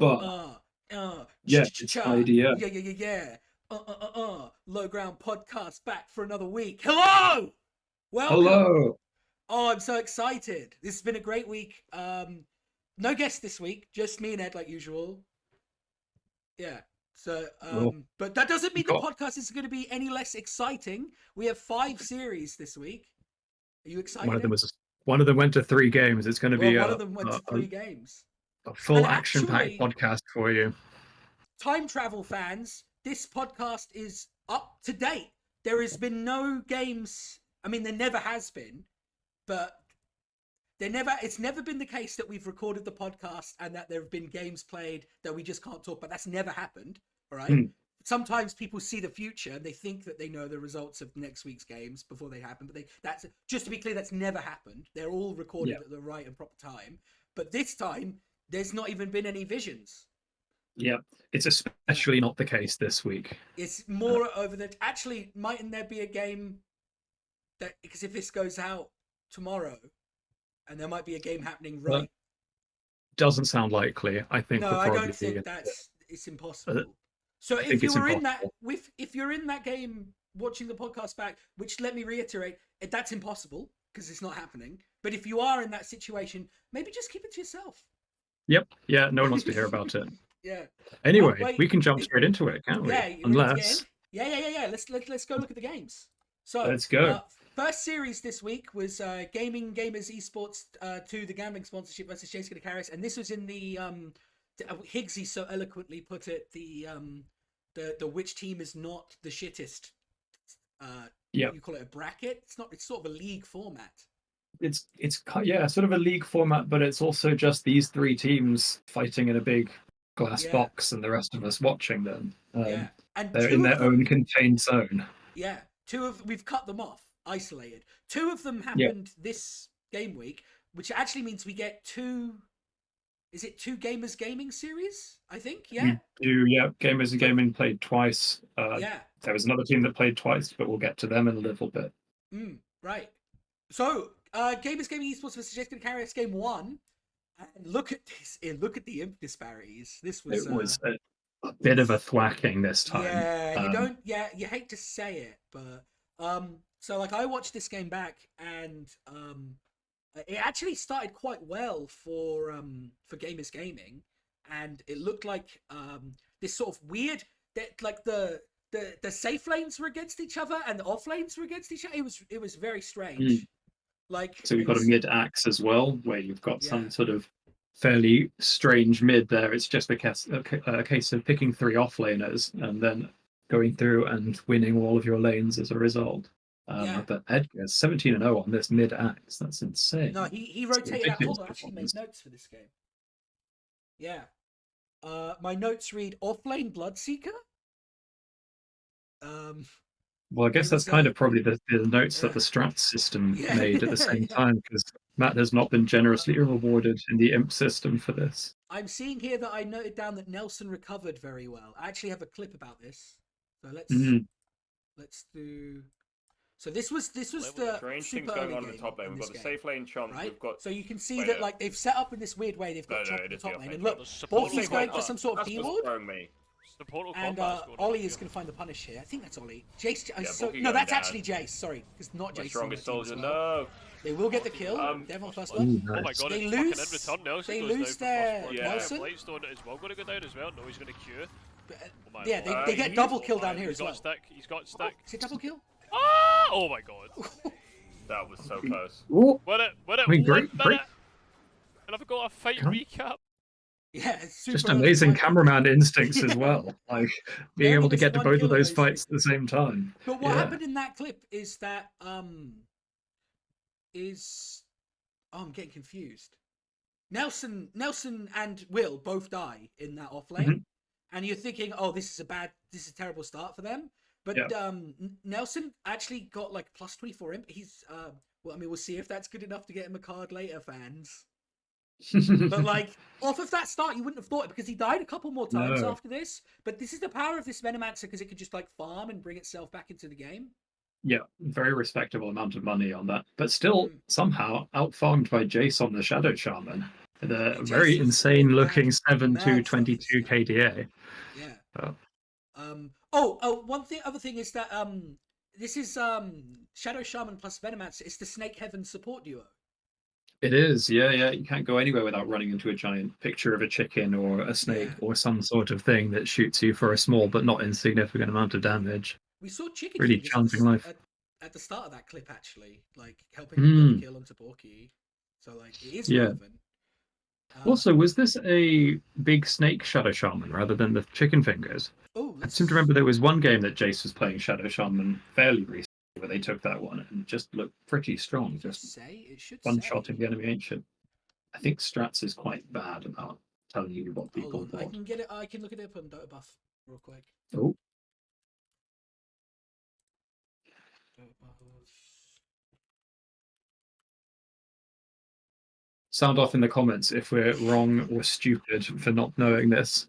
But yeah, it's Cha. idea. Yeah. Lowground podcast back for another week. Hello! Welcome. Hello. Oh, I'm so excited. This has been a great week. No guests this week, just me and Ed like usual. Yeah. So, Well, but that doesn't mean the got podcast is going to be any less exciting. We have 5 series this week. Are you one excited, of them Ed? was one of them went to 3 games. It's going to Well, be one a of them went a, to 3 games. a And full action-packed actually, podcast for you. time travel fans, this podcast is up to date. There has been no games. I mean, there never has been, but it's never been the case that we've recorded the podcast and that there have been games played that we just can't talk about. That's never happened. All right. Hmm. Sometimes people see the future and they think that they know the results of next week's games before they happen. But that's just to be clear, that's never happened. They're all recorded Yeah. at the right and proper time. But this time, there's not even been any visions. Yeah, it's especially not the case this week. It's more over the. Actually, mightn't there be a game that, because if this goes out tomorrow, and there might be a game happening But right. doesn't sound likely. I think No, we'll I probably don't be. think it's impossible. So I if think you it's were in that, impossible. if you're in that game watching the podcast back, which let me reiterate, that's impossible because it's not happening. But if you are in that situation, maybe just keep it to yourself. Yep. Yeah. No one wants to hear about it. Yeah. Oh Anyway, we wait. can jump straight into it, can't we? Yeah, you ready to get in? Unless Yeah. Let's go look at the games. So, let's go. first series this week was Gaming Gamers Esports 2, the gambling sponsorship versus Jason Karis, and this was in the Higgsy so eloquently put it, the which team is not the shittest. Yeah, You call it a bracket? It's not. It's sort of a league format. it's yeah, sort of a league format, but it's also just these 3 teams fighting in a big glass Yeah, box, and the rest of us watching them. yeah, and They're in two of their own them. contained zone. Yeah, we've cut them off, isolated. 2 of them Yeah, happened this game week, which actually means we get 2. Is it 2 Gamers Gaming series? I think. Yeah. we do. Yeah, Gamers and So Gaming played twice. yeah. There was another team that played twice, but we'll get to them in a little bit. Right. So Gamers Gaming Esports versus Jason Karis game 1. And look at this. Look at the imp disparities. This was. It was a bit of a thwacking this time. Yeah, you don't. Yeah, you hate to say it, but so like I watched this game back, and it actually started quite well for Gamers Gaming, and it looked like this sort of weird that like the safe lanes were against each other and the off lanes were against each other. It was very strange. Like So we've got a mid axe as well, where you've got some yeah. sort of fairly strange mid there. It's just a case of picking 3 offlaners and then going through and winning all of your lanes as a result. Yeah. But Edgar's 17-0 on this mid axe. That's insane. No, he rotated out. Hold on, I actually made notes for this game. Yeah. My notes read offlane Bloodseeker. Well, I guess that's kind of probably the notes that the strat system made at the same time, because Matt has not been generously rewarded in the imp system for this. I'm seeing here that I noted down that Nelson recovered very well. I actually have a clip about this. So let's do. So this was the strange super things going early on in game the top lane. We've got the safe lane chomp. right? We've got so you can see that like they've set up in this weird way. They've got chomp in the top lane, and look, Borky's going for some sort of D-ward. And Ollie is going to find the punish here. I think that's Ollie. Jace. No, that's actually Jace. Sorry, because not Jace. Strongest soldier. No. They will get the kill. They're on first one. Ooh, Oh my nice. god, They it's lose- fucking in return. Nelson they goes lose down their for first Yeah. blood. Nelson. Blightstone is well going to go down as well. No, he's going to Q. Oh my Yeah, god. they get double kill down here He's as got well. stick. He's got stick. Is it double kill? Ah! Oh my god. That was so close. Ooh, Win it. I mean, great. And I've got a fight Come on. recap. Yeah, it's super Just early amazing fight. cameraman instincts as well. Like being able to Barely get to missed one both of kill, those amazing. fights at the same time. But what Yeah. happened in that clip is that I'm getting confused. Nelson and Will both die in that off lane, and you're thinking, oh, this is a terrible start for them. But Nelson actually got like plus 24 imp. He's well, I mean, we'll see if that's good enough to get him a card later, fans. But like off of that start, you wouldn't have thought it because he died a couple more times No. after this. But this is the power of this Venomancer because it could just like farm and bring itself back into the game. Yeah, very respectable amount of money on that, but still somehow outfarmed by Jace on the Shadow Shaman. The Jace very is insane looking mad 7-2-22 focused now. KDA. Yeah. Oh. Other thing is that this is Shadow Shaman plus Venomancer. It's the Snake Heaven support duo. It is, yeah. You can't go anywhere without running into a giant picture of a chicken or a snake or some sort of thing that shoots you for a small but not insignificant amount of damage. We saw chicken Really fingers challenging life. at the start of that clip, actually, like helping him get the kill onto Borky. So like it is relevant. Also, was this a big snake Shadow Shaman rather than the chicken fingers? Oh, I seem to remember there was one game that Jace was playing Shadow Shaman fairly recently where they took that one and just looked pretty strong. Just one-shotting the enemy ancient. I think Strats is quite bad about telling you what people Hold on, want. I can get it. I can look it up on Dota Buff real quick. Oh. Sound off in the comments if we're wrong or stupid for not knowing this.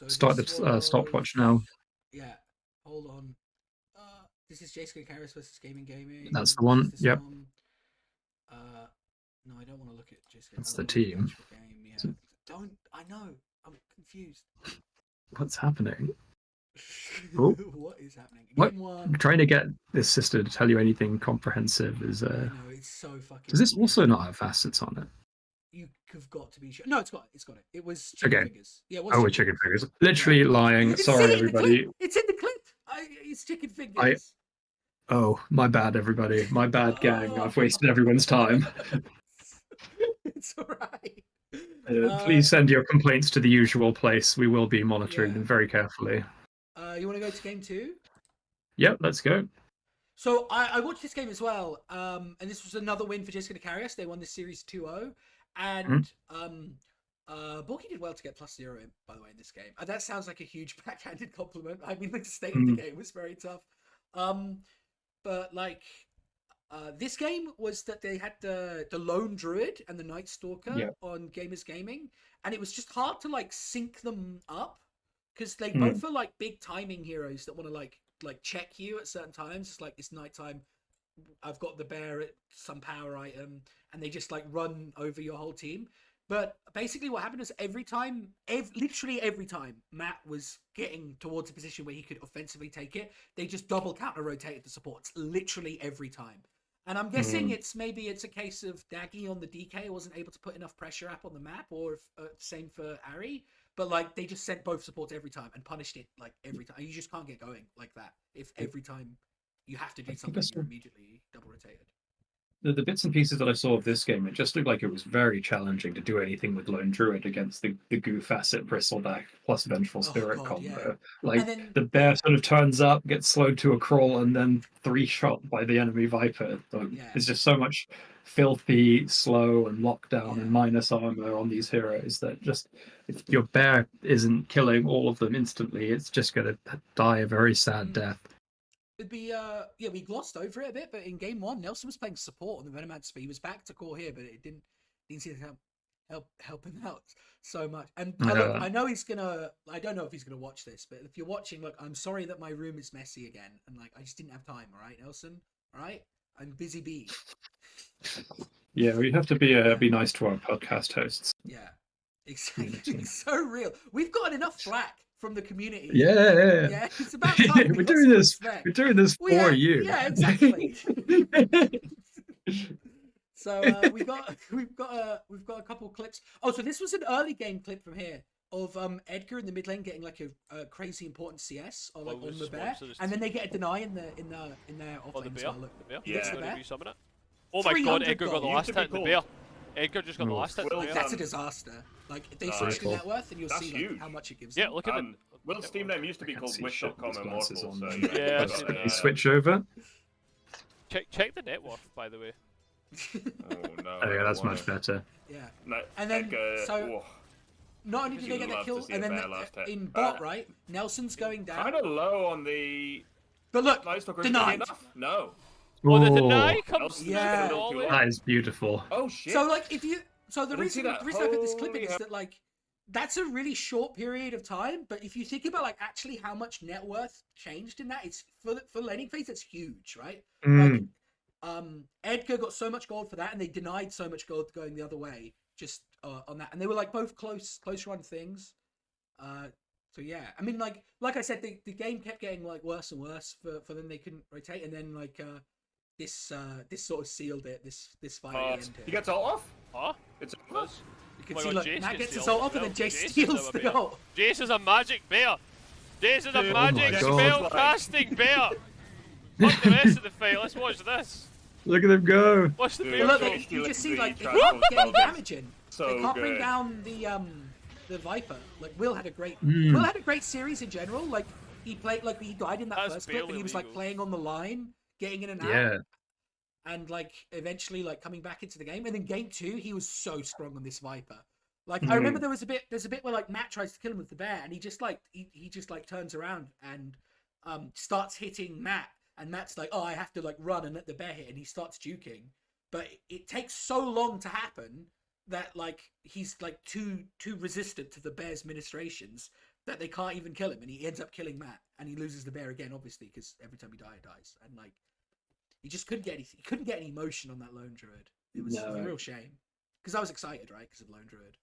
Start the stopwatch now. Yeah, hold on. This is Jace Karis versus Gaming. That's the one. Yep. No, I don't want to look at Jace. That's the team. Yeah. Don't. I know. I'm confused. What's happening? Oh. What is happening? What? Trying to get this sister to tell you anything comprehensive is. I know, it's so fucking. Does this also not have facets on it? You've got to be sure. No, it's got it. It was chicken fingers. Yeah, it was chicken fingers. Literally lying. Sorry, everybody. It's in the clip. It's chicken fingers. Oh, my bad, everybody. My bad, gang. I've wasted everyone's time. It's alright. Please send your complaints to the usual place. We will be monitoring them very carefully. You want to go to game 2? Yep, let's go. So I watched this game as well, and this was another win for Jessica to carry us. They won this series 2-0, and Borky did well to get +0 in, by the way, in this game. That sounds like a huge backhanded compliment. I mean, like, the state of the game was very tough. But like, this game was that they had the Lone Druid and the Night Stalker on Gamers Gaming, and it was just hard to like sync them up because they both are like big timing heroes that want to like check you at certain times. It's like, it's nighttime, I've got the bear at some power item, and they just like run over your whole team. But basically what happened is literally every time Matt was getting towards a position where he could offensively take it, they just double counter rotated the supports literally every time. And I'm guessing it's a case of Daggy on the DK wasn't able to put enough pressure up on the map, or same for Ari. But like, they just sent both supports every time and punished it like every time. You just can't get going like that if every time you have to do something, you're immediately double rotated. The bits and pieces that I saw of this game, it just looked like it was very challenging to do anything with Lone Druid against the goof acid bristleback plus Vengeful Spirit combo. Yeah. Like, then, the bear sort of turns up, gets slowed to a crawl, and then 3-shot by the enemy Viper. So it's just so much filthy, slow, and lockdown and minus armor on these heroes that just, if your bear isn't killing all of them instantly, it's just going to die a very sad death. It'd be we glossed over it a bit, but in game 1, Nelson was playing support on the Venomancer. He was back to core here, but it didn't seem to help him out so much. And look, I know he's gonna. I don't know if he's gonna watch this, but if you're watching, look, I'm sorry that my room is messy again, and like, I just didn't have time. All right, Nelson. All right, I'm busy bee. Yeah, we have to be nice to our podcast hosts. Yeah, exactly. It's so real. We've gotten enough flack from the community. Yeah. It's about time. We're doing this. We're doing this for you. Yeah, exactly. So we've got a couple clips. Oh, so this was an early game clip from here of Edgar in the mid lane getting like a crazy important CS on the bear, and then they get a deny in their off lane as well. Look, yeah. Oh my god, Edgar got the last hit in the bear. Edgar just got the last hit. That's a disaster. Like, they switch to net worth, and you'll see like, how much it gives. Yeah, look at it. Will's team name used to be called Wish.com Immortal. So yeah, you switch over. Check the net worth, by the way. Oh no. Oh yeah, that's much better. Yeah. No, and then not only did they get that kill, and then in bot, right, Nelson's going down. Kind of low on the. But look, denied. No. Well, the deny comes. Yeah. That is beautiful. Oh shit. So like, the reason I put this clip in is that like, that's a really short period of time, but if you think about like actually how much net worth changed in that, it's for laning phase, it's huge, right? Like, Edgar got so much gold for that, and they denied so much gold going the other way just on that. And they were like both close run things. So yeah, I mean, like I said, the game kept getting like worse and worse for them. They couldn't rotate, and then like this sort of sealed it. This fight at the end. He gets ult off. Huh? It's You can see, look, Matt gets his ult off, and then Jace steals the ult. Jace is a magic bear. Jace is a magic spell casting bear. Fuck the rest of the fight. Let's watch this. Look at them go. Watch the bear. Look, you just see like they can't get any damage in. So they can't good. bring down the Viper. Like Will had a great series in general. Like he played, like he died in that first clip, and he was like playing on the line, getting in and out, and like eventually like coming back into the game. And then game 2, he was so strong on this Viper. Like I remember there's a bit where like Matt tries to kill him with the bear, and he just like he just like turns around and starts hitting Matt, and Matt's like, oh, I have to like run and let the bear hit, and he starts juking, but it takes so long to happen that like he's like too resistant to the bear's ministrations that they can't even kill him, and he ends up killing Matt, and he loses the bear again, obviously, because every time he dies, and like he just couldn't get any emotion on that lone druid. It was a real shame, because I was excited, right, because of lone druid.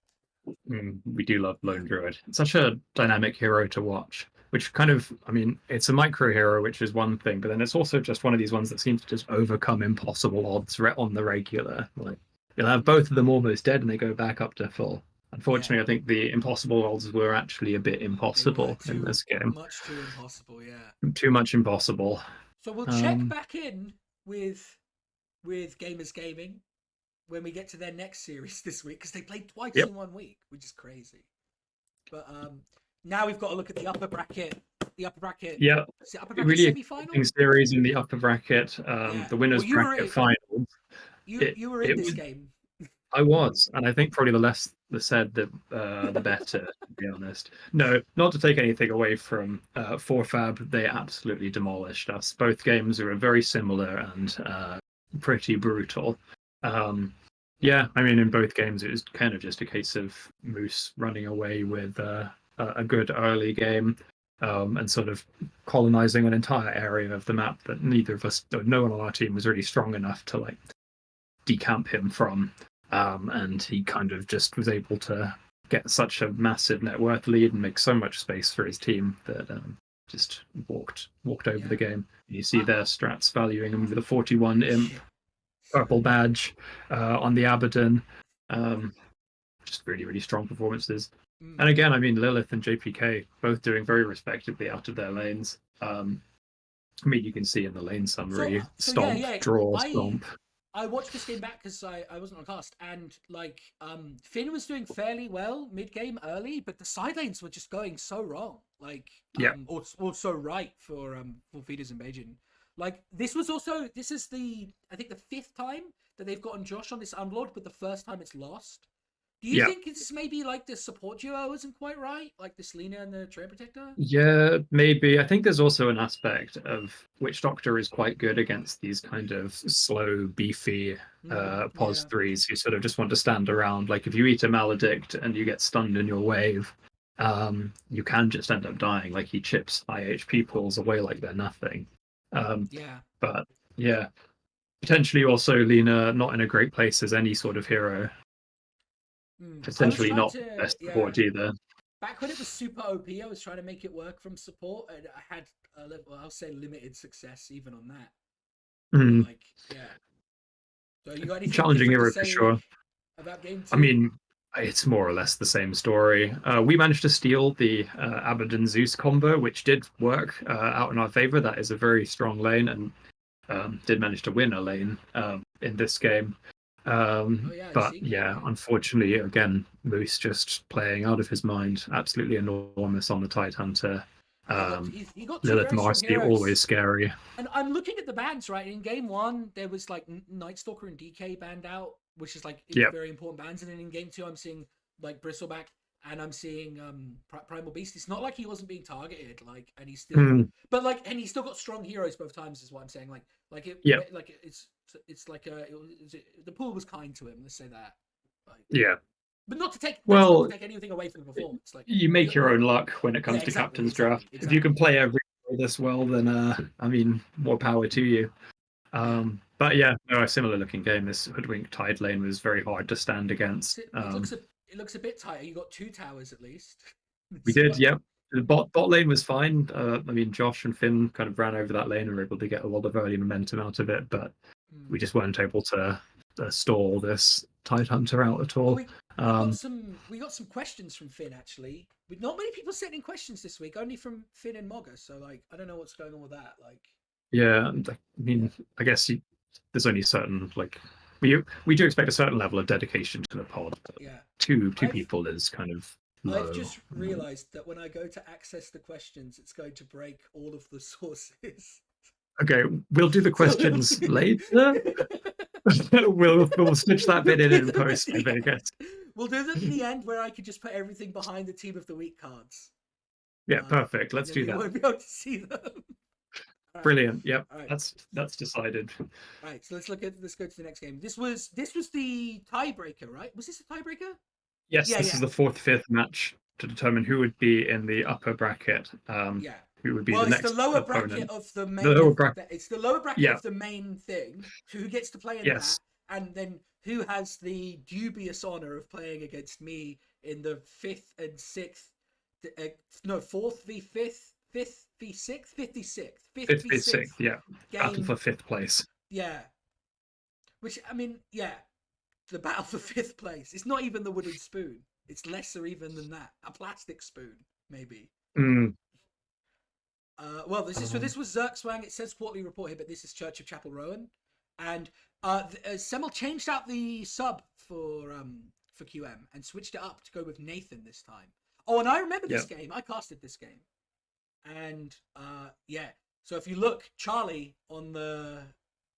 We do love lone druid. It's such a dynamic hero to watch, which kind of, I mean, it's a micro hero, which is one thing, but then it's also just one of these ones that seems to just overcome impossible odds on the regular. Like you'll have both of them almost dead and they go back up to full. Unfortunately, I think the impossible odds were actually a bit impossible in this game. Much too impossible, yeah. Too much impossible. So we'll check back in with Gamers Gaming when we get to their next series this week, because they played twice in 1 week, which is crazy. But now we've got to look at the upper bracket. The upper bracket. Yeah. Upper bracket really semi-final? Series in the upper bracket. The winners bracket finals. You were in this game. I was, and I think probably the less the said, the better, to be honest. No, not to take anything away from 4Fab, they absolutely demolished us. Both games were very similar and pretty brutal. Yeah, I mean, in both games, it was kind of just a case of Moose running away with a good early game and sort of colonizing an entire area of the map that no one on our team was really strong enough to like decamp him from. And he kind of just was able to get such a massive net worth lead and make so much space for his team that just walked over the game. You see their strats valuing him with a 41 imp purple badge on the Abaddon. Just really, really strong performances. And again, I mean, Lilith and JPK both doing very respectively out of their lanes. I mean, you can see in the lane summary, stomp, draw, stomp. I watched this game back because I wasn't on cast, and like Finn was doing fairly well mid game early, but the side lanes were just going so wrong, like or so right for Feeders and Beijing. Like this is I think the 5th time that they've gotten Josh on this Unlord, but the first time it's lost. Do you think it's maybe like the support duo isn't quite right, like the Selena and the Trail Protector? Yeah, maybe. I think there's also an aspect of Witch Doctor is quite good against these kind of slow, beefy pos 3s who sort of just want to stand around. Like if you eat a Maledict and you get stunned in your wave, you can just end up dying. Like he chips high HP pools away like they're nothing. But yeah, potentially also Lena not in a great place as any sort of hero. Potentially not best support either. Back when it was super OP, I was trying to make it work from support, and I had, I'll say, limited success even on that. Like, So you got anything challenging hero for sure. About game 2? I mean, it's more or less the same story. We managed to steal the Abaddon Zeus combo, which did work out in our favor. That is a very strong lane, and did manage to win a lane in this game. Unfortunately, again, Moose just playing out of his mind, absolutely enormous on the Tidehunter. He got Lilith Marcy, always scary. And I'm looking at the bans, right? In game 1, there was like Night Stalker and DK banned out, which is like very important bans. And then in game 2, I'm seeing like Bristleback and I'm seeing Primal Beast. It's not like he wasn't being targeted, like, and he's still, but like, and he's still got strong heroes both times, is what I'm saying. It's like the pool was kind to him. Let's say that. Like, but not to take anything away from the performance. Like you make your own luck when it comes to captain's draft. If you can play every role this well, then I mean, more power to you. But yeah, no, a similar looking game. This Hoodwink Tide lane was very hard to stand against. It looks a bit tighter. You got 2 towers at least. We did, yep. The bot lane was fine. I mean, Josh and Finn kind of ran over that lane and were able to get a lot of early momentum out of it, but we just weren't able to stall this Tide Hunter out at all. We got some questions from Finn actually. Not many people sending questions this week, only from Finn and Mogger. So like, I don't know what's going on with that. Like, yeah, I mean, I guess there's only certain like we do expect a certain level of dedication to the pod. Yeah, two people is kind of low. I've just realized that when I go to access the questions, it's going to break all of the sources. Okay, we'll do the questions later. we'll switch that bit in post, I guess. We'll do them at the end where I could just put everything behind the Team of the Week cards. Yeah, perfect. Let's do that. You won't be able to see them. Right. Brilliant. Yep, right. That's decided. Right, so let's go to the next game. This was the tiebreaker, right? Was this a tiebreaker? Yes, this is the 4th-5th match to determine who would be in the upper bracket. Who would be the next it's the lower opponent. Bracket of the main. It's the lower bracket of the main thing. Who gets to play in that, and then who has the dubious honor of playing against me in the 5th and 6th, 4th v 5th, 5th v 6th, 5th v 6th, 5th v 6th, yeah, battle for 5th place. Yeah, which I mean, yeah, the battle for 5th place. It's not even the wooden spoon. It's lesser even than that. A plastic spoon, maybe. Well, this was Zerkswang. It says quarterly report here, but this is Church of Chapel Rowan, and Semmel changed out the sub for QM and switched it up to go with Nathan this time. Oh, and I remember this game. I casted this game, and yeah. So if you look, Charlie on the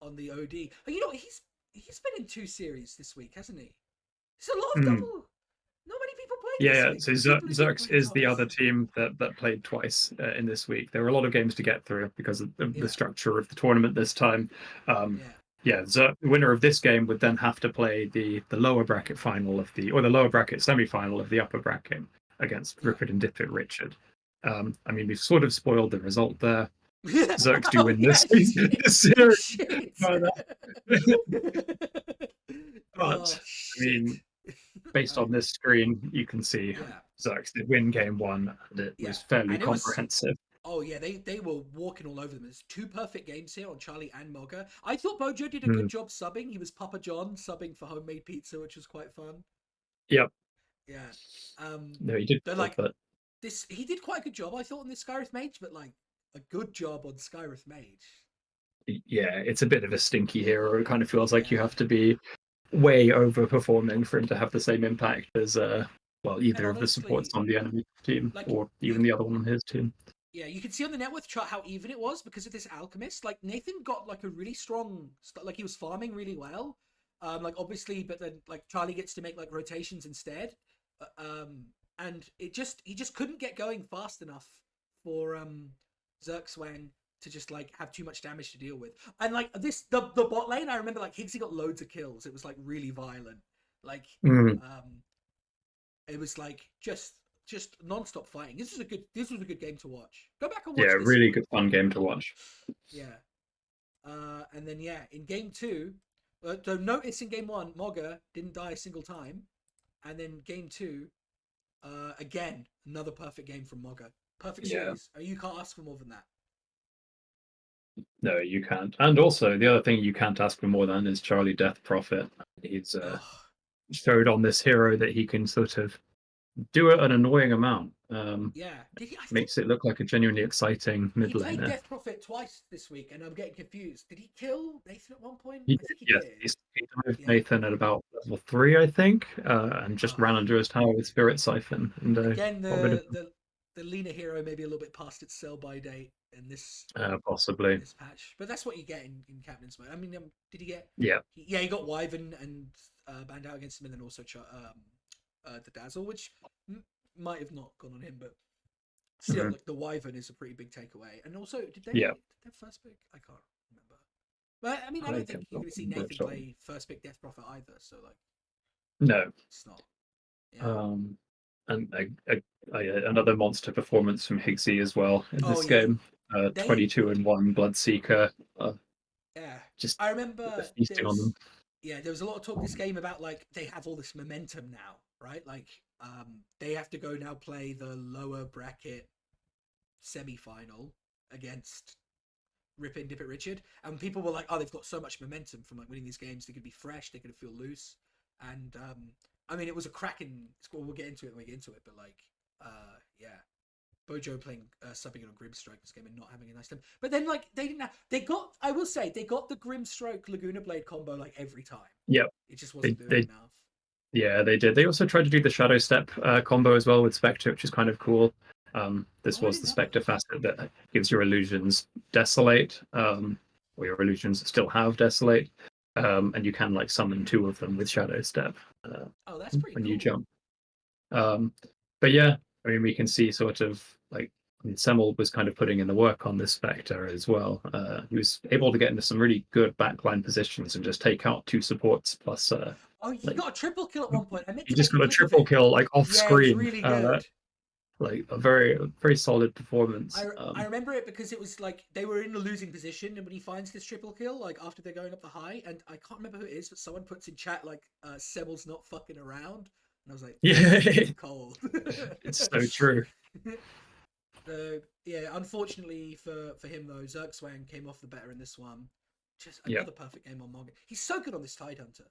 OD, you know he's been in 2 series this week, hasn't he? It's a lot of double. Not many people played this week. So Zerks is the other team that played twice in this week. There were a lot of games to get through because of the structure of the tournament this time. The winner of this game would then have to play the lower bracket final the lower bracket semi-final of the upper bracket against Ripid and Dipit Richard. I mean, we've sort of spoiled the result there. Zerks do win this series. But I mean, based on this screen, you can see Zerks did win game 1, and it was fairly comprehensive. They were walking all over them. There's 2 perfect games here on Charlie and Mogger. I thought Bojo did a good job subbing. He was Papa John subbing for homemade pizza, which was quite fun. Yep. Yeah. No, he did. He did quite a good job, I thought, on this Skyrith Mage, but like a good job on Skyrith Mage. Yeah, it's a bit of a stinky hero. It kind of feels like you have to be way overperforming for him to have the same impact as either of the supports on the enemy team, or even the other one on his team. Yeah, you can see on the net worth chart how even it was because of this alchemist. Like Nathan got like a really strong, like he was farming really well. Obviously, but then like Charlie gets to make like rotations instead. And he just couldn't get going fast enough for Zerkswang to just like have too much damage to deal with. And like the bot lane, I remember like Higgsy got loads of kills. It was like really violent. Like it was like just non-stop fighting. This was a good game to watch. Go back and watch. Yeah, really good fun game to watch. Yeah. And then in game 2, so notice in game 1, Mogger didn't die a single time, and then game 2, again another perfect game from Mogger. Perfect series. You can't ask for more than that. No, you can't. And also, the other thing you can't ask for more than is Charlie Death Prophet. He's showed on this hero that he can sort of do it an annoying amount. Makes it look like a genuinely exciting mid laner. He played Death Prophet twice this week, and I'm getting confused. Did he kill Nathan at one point? He dived Nathan at about level 3, I think, and just ran under his tower with Spirit Siphon. And again, the Lena hero may be a little bit past its sell-by date in this possibly in this patch, but that's what you get in Captain's Mode. I mean, did he get? He got Wyvern and banned out against him, and then also the Dazzle, which might have not gone on him, but still, like the Wyvern is a pretty big takeaway. And also, did they first pick? I can't remember. But I mean, I don't think you're going to see Nathan play first pick Death Prophet either. So like, no, it's not. And another monster performance from Higgsy as well in this game. 22-1 Bloodseeker. just I remember feasting on them. there was a lot of talk this game about like they have all this momentum now, right? Like they have to go now play the lower bracket semi-final against Rip It Dip It Richard, and people were like, "Oh, they've got so much momentum from like winning these games. They could be fresh. They could feel loose." And I mean, it was a cracking score. We'll get into it when we get into it, but like, yeah, Bojo playing subbing it on Grimstroke this game and not having a nice time. But then like they didn't have, they got, I will say they got the Grimstroke Laguna Blade combo like every time. Yep. It just wasn't doing enough. Yeah, they did. They also tried to do the Shadow Step combo as well with Spectre, which is kind of cool. This was the Spectre facet that gives your illusions Desolate, or your illusions still have Desolate, and you can like summon 2 of them with Shadow Step. Oh, that's pretty when cool. you jump. But yeah, I mean, we can see sort of like Semmel was kind of putting in the work on this Spectre as well. He was able to get into some really good backline positions and just take out 2 supports plus. Oh, he like, got a triple kill at one point. I meant he to just make got a triple kill like off screen. It was really good. Like a very solid performance. I remember it because it was like they were in a losing position, and when he finds this triple kill, like after they're going up the high, and I can't remember who it is, but someone puts in chat like Semmel's not fucking around, and I was like, yeah, cold. It's so true. Yeah, unfortunately for him though, Zergswang came off the better in this one. Just another perfect game on Mogger. He's so good on this Tidehunter.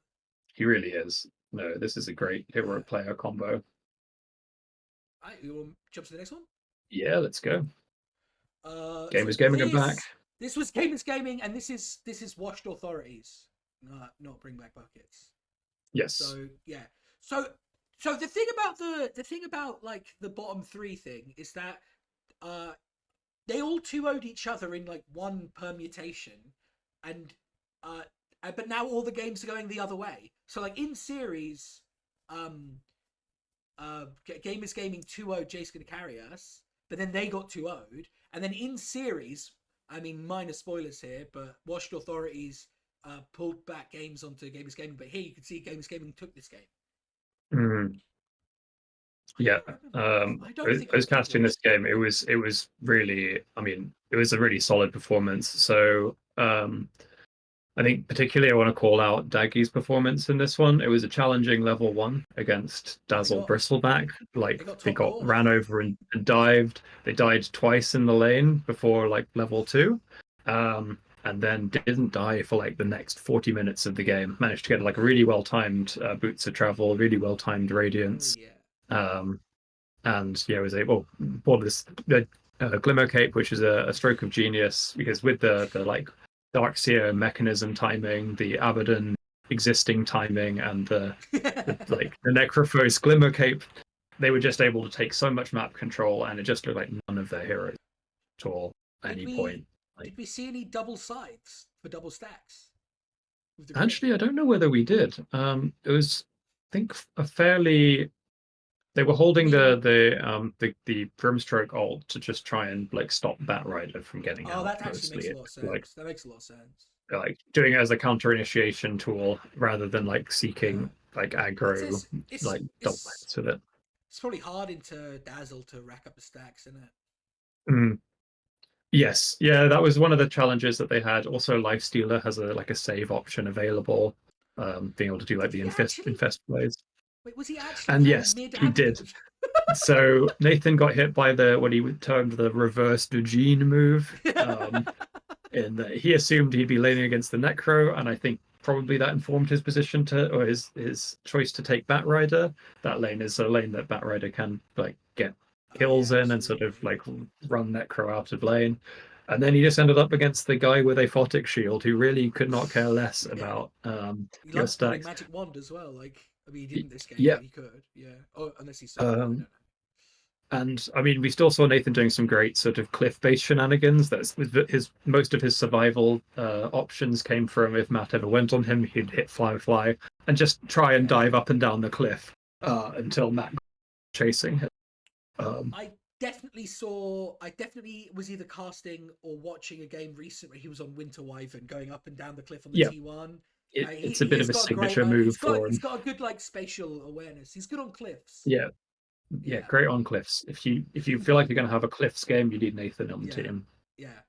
He really is. No, this is a great hero player combo. Alright, you want to jump to the next one? Yeah, let's go. Gamers so Gaming are back. This was Gamers Gaming, and this is Washed Authorities, not Bring Back Buckets. Yes. So yeah. So the thing about like the bottom 3 thing is that they all 2-0'd each other in like one permutation, and but now all the games are going the other way. So like in series, Gamers Gaming 2-0'd Jace Gonna Carry Us, but then they got 2-0'd, and then in series, I mean minor spoilers here, but Washed Authorities pulled back games onto Gamers Gaming, but here you can see Gamers Gaming took this game. Mm. Yeah, I was casting this game. It was really, I mean, it was a really solid performance. So I think particularly I want to call out Daggy's performance in this one. It was a challenging level 1 against Dazzle Bristleback. Like they got ran over and dived. They died twice in the lane before like level 2. And then didn't die for like the next 40 minutes of the game. Managed to get like a really well-timed Boots of Travel, really well-timed Radiance. And yeah, was able bought this Glimmer Cape, which is a stroke of genius, because with the like Darkseer mechanism timing, the Abaddon existing timing, and the Necrophos Glimmer Cape, they were just able to take so much map control, and it just looked like none of their heroes at all at any point. Did we see any double sides for double stacks? Actually, I don't know whether we did. It was, I think, a fairly. They were holding the Grimstroke ult to just try and like stop Batrider from getting out. Oh, that actually makes a lot of sense. Like, that makes a lot of sense. Like doing it as a counter initiation tool rather than like seeking like aggro, like double hits with it. It's probably hard into Dazzle to rack up the stacks, isn't it? Mm. Yes, yeah, that was one of the challenges that they had. Also, Lifestealer has a save option available, being able to do like the infest plays. Wait, was he actually? And yes, he did. So Nathan got hit by what he termed the reverse Eugene move. In that he assumed he'd be laning against the Necro, and I think probably that informed his position or his choice to take Batrider. That lane is a lane that Batrider can like get kills in and sort of like run Necro out of lane. And then he just ended up against the guy with a Photic Shield who really could not care less about he loves playing Magic Wand as well. Like, I mean, he didn't this game, but he could. Yeah. Oh, unless he's. And I mean, we still saw Nathan doing some great sort of cliff-based shenanigans. That's most of his survival options came from if Matt ever went on him, he'd hit fly, and just try and dive up and down the cliff until Matt chasing him. I definitely was either casting or watching a game recently. He was on Winter Wyvern going up and down the cliff on the T1. It's a bit of a signature move for him. He's got a good like spatial awareness. He's good on cliffs. Yeah, great on cliffs. If you feel like you're going to have a cliffs game, you need Nathan on the team. Yeah.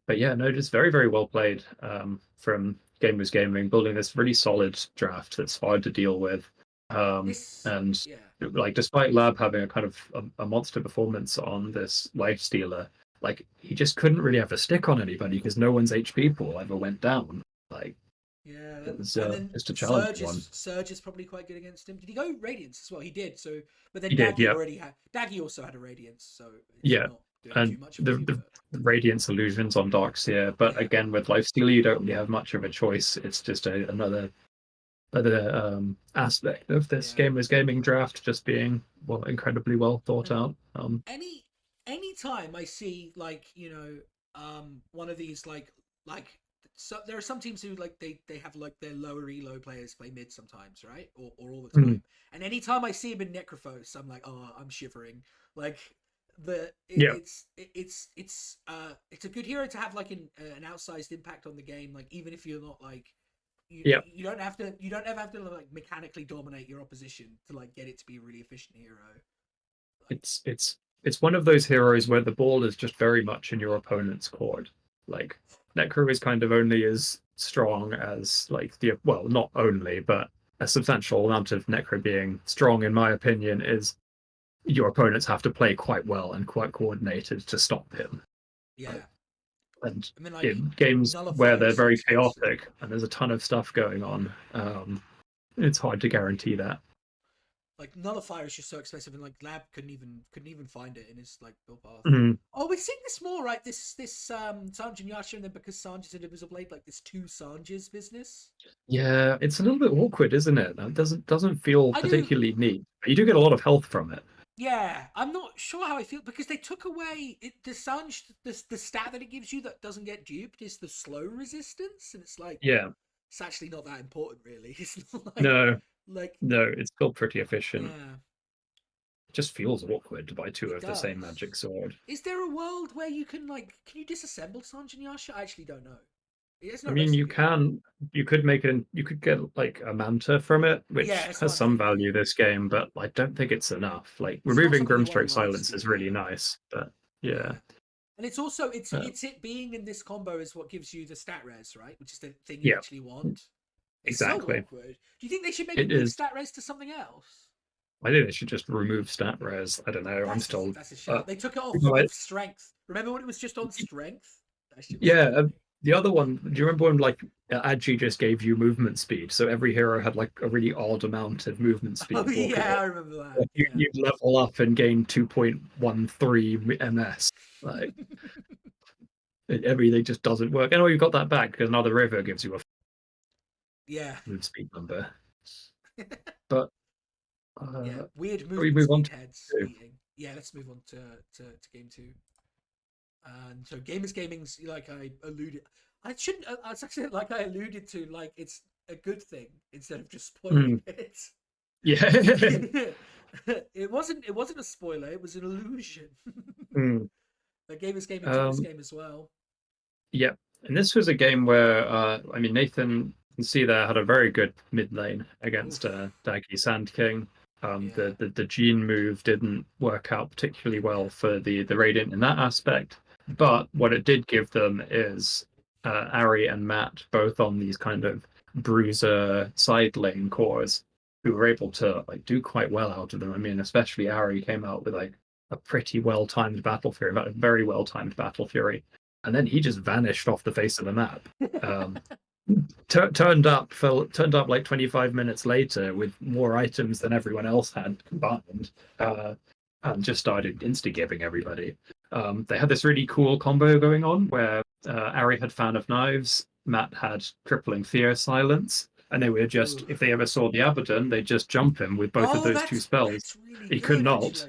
but yeah, no, just very, very well played from Gamers Gaming, building this really solid draft that's hard to deal with. And like, despite Lab having a kind of a monster performance on this Life Stealer, like he just couldn't really have a stick on anybody because no one's HP pool ever went down. Like, it was and then just a challenging one. Surge is probably quite good against him. Did he go Radiance as well? He did. So, but then He did, yeah. Daggy also had a Radiance, so yeah. Not doing and too much the Radiance illusions on Darkseer, but again with Lifestealer you don't really have much of a choice. It's just another aspect of this Gamers Gaming draft just being incredibly well thought out. Any time I see like one of these so there are some teams who like they have like their lower elo players play mid sometimes, right, or all the time. And anytime I see him in Necrophos, I'm like, oh, I'm shivering. Like it's a good hero to have like an outsized impact on the game. Like even if you're not like you don't ever have to like mechanically dominate your opposition to like get it to be a really efficient hero. Like, it's one of those heroes where the ball is just very much in your opponent's court. Like Necro is kind of only as strong as like not only, but a substantial amount of Necro being strong, in my opinion, is your opponents have to play quite well and quite coordinated to stop him. Yeah. And I mean, like, in games where they're very chaotic and there's a ton of stuff going on, it's hard to guarantee that. Like Nullifier is just so expensive, and like Lab couldn't even find it in his like build path. Oh, we've seen this more, right? This Sanj and Yasha, and then because Sanj is an Invisible Blade, like this two Sanjas business. Yeah, it's a little bit awkward, isn't it? It doesn't feel particularly neat. But you do get a lot of health from it. Yeah, I'm not sure how I feel because they took away the Sanj. The stat that it gives you that doesn't get duped is the slow resistance, and it's like it's actually not that important, really. It's not like no, it's still pretty efficient. Yeah. It just feels awkward to buy two of the same magic sword. Is there a world where you can disassemble Sanj and Yasha? I actually don't know. I mean, you could get like a manta from it, which has some value this game, but I don't think it's enough. Like removing Grimstroke Silence is really nice, but yeah. And it's also it's it being in this combo is what gives you the stat res, right? Which is the thing you actually want. It's exactly. So awkward. Do you think they should maybe move stat res to something else? I think they should just remove stat res. I don't know. That's a shout. They took it off strength. Remember when it was just on strength? The other one, do you remember when like Agi just gave you movement speed? So every hero had like a really odd amount of movement speed. Oh yeah, I remember that. Like, you level up and gain 2.13 ms. Like everything just doesn't work. Anyway, you got that back because now the river gives you a movement speed number. But weird movement speed heads eating. Yeah, let's move on to game 2. And so Gamers Gaming's like I alluded to, like it's a good thing instead of just spoiling it. Yeah. it wasn't a spoiler, it was an illusion. But Gamers Gaming took this game as well. Yeah. And this was a game where I mean Nathan can see there had a very good mid lane against Daggy Sand King. The gene move didn't work out particularly well for the Radiant in that aspect. But what it did give them is Ari and Matt, both on these kind of bruiser side lane cores, who were able to like do quite well out of them. I mean, especially Ari came out with like a pretty well-timed Battle Fury, about a very well-timed Battle Fury, and then he just vanished off the face of the map. Turned up like 25 minutes later with more items than everyone else had combined, and just started insta-giving everybody. They had this really cool combo going on where Ari had Fan of Knives, Matt had Crippling Fear Silence, and they were just, if they ever saw the Abaddon, they'd just jump him with both of those two spells. Really he couldn't ult.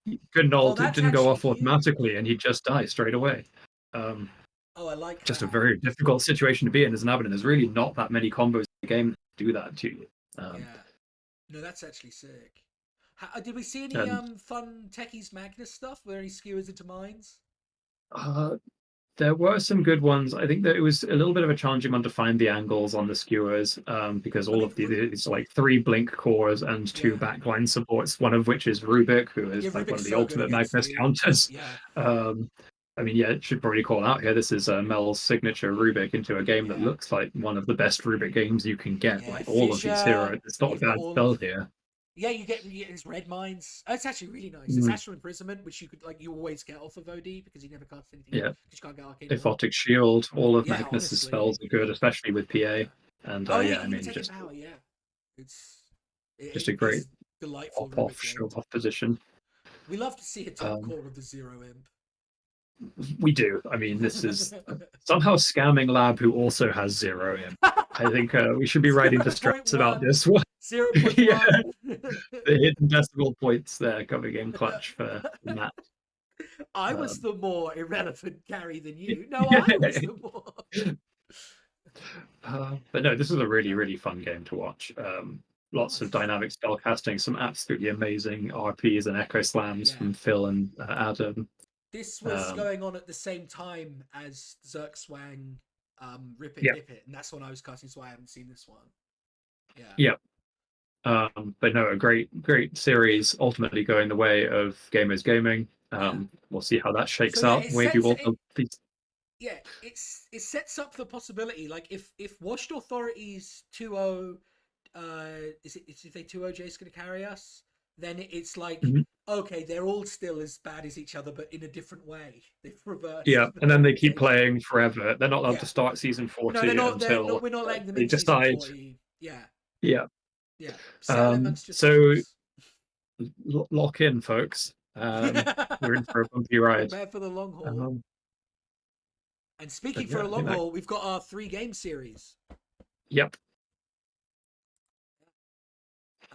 He couldn't ult, it didn't go off automatically, and he'd just die straight away. I like just a very difficult situation to be in as an Abaddon. There's really not that many combos in the game that do that to you. No, that's actually sick. Did we see any fun Techies Magnus stuff? Were there any skewers into mines? There were some good ones. I think that it was a little bit of a challenging one to find the angles on the skewers, because all of these like 3 blink cores and 2 backline supports, one of which is Rubik, who is like one of the ultimate Magnus counters. I mean, yeah, it should probably call out here. This is Mel's signature Rubik into a game that looks like one of the best Rubik games you can get. Yeah, Like all of these heroes, it's not a bad spell here. Yeah, you get his red mines. It's actually really nice. It's Astral Imprisonment, which you could you always get off of OD because he never casts anything. Yeah, because you can't get Arcane. Aphotic Shield. All of Magnus's spells are good, especially with PA. And yeah, I mean, just power. Yeah, it's just a great delightful off show off position. We love to see a top core of the Zero Imp. We do. I mean, this is somehow scamming Lab, who also has Zero Imp. I think we should be writing distress about this one. 0.1. Yeah, the hidden decimal points there coming in clutch for Matt. I was the more irrelevant carry than you. No, I was the more. But no, this is a really, really fun game to watch. Lots of dynamic spell casting, some absolutely amazing RPs and Echo Slams from Phil and Adam. This was going on at the same time as Zergswang, Rip It, Dip It, and that's when I was casting, so I haven't seen this one. Yeah. But no, a great series, ultimately going the way of Gamers Gaming. We'll see how that shakes out. It sets up the possibility, like if Washed Authorities 2-0, if they 2-0 Jace gonna carry us, then it's like okay, they're all still as bad as each other, but in a different way. They've reversed. Yeah, and then they keep playing forever. They're not allowed to start season 40 until we're not letting them they decide. Yeah. So lock in, folks. We're in for a bumpy ride. Prepare for the long haul. And speaking for a long haul, we've got our 3-game series. Yep.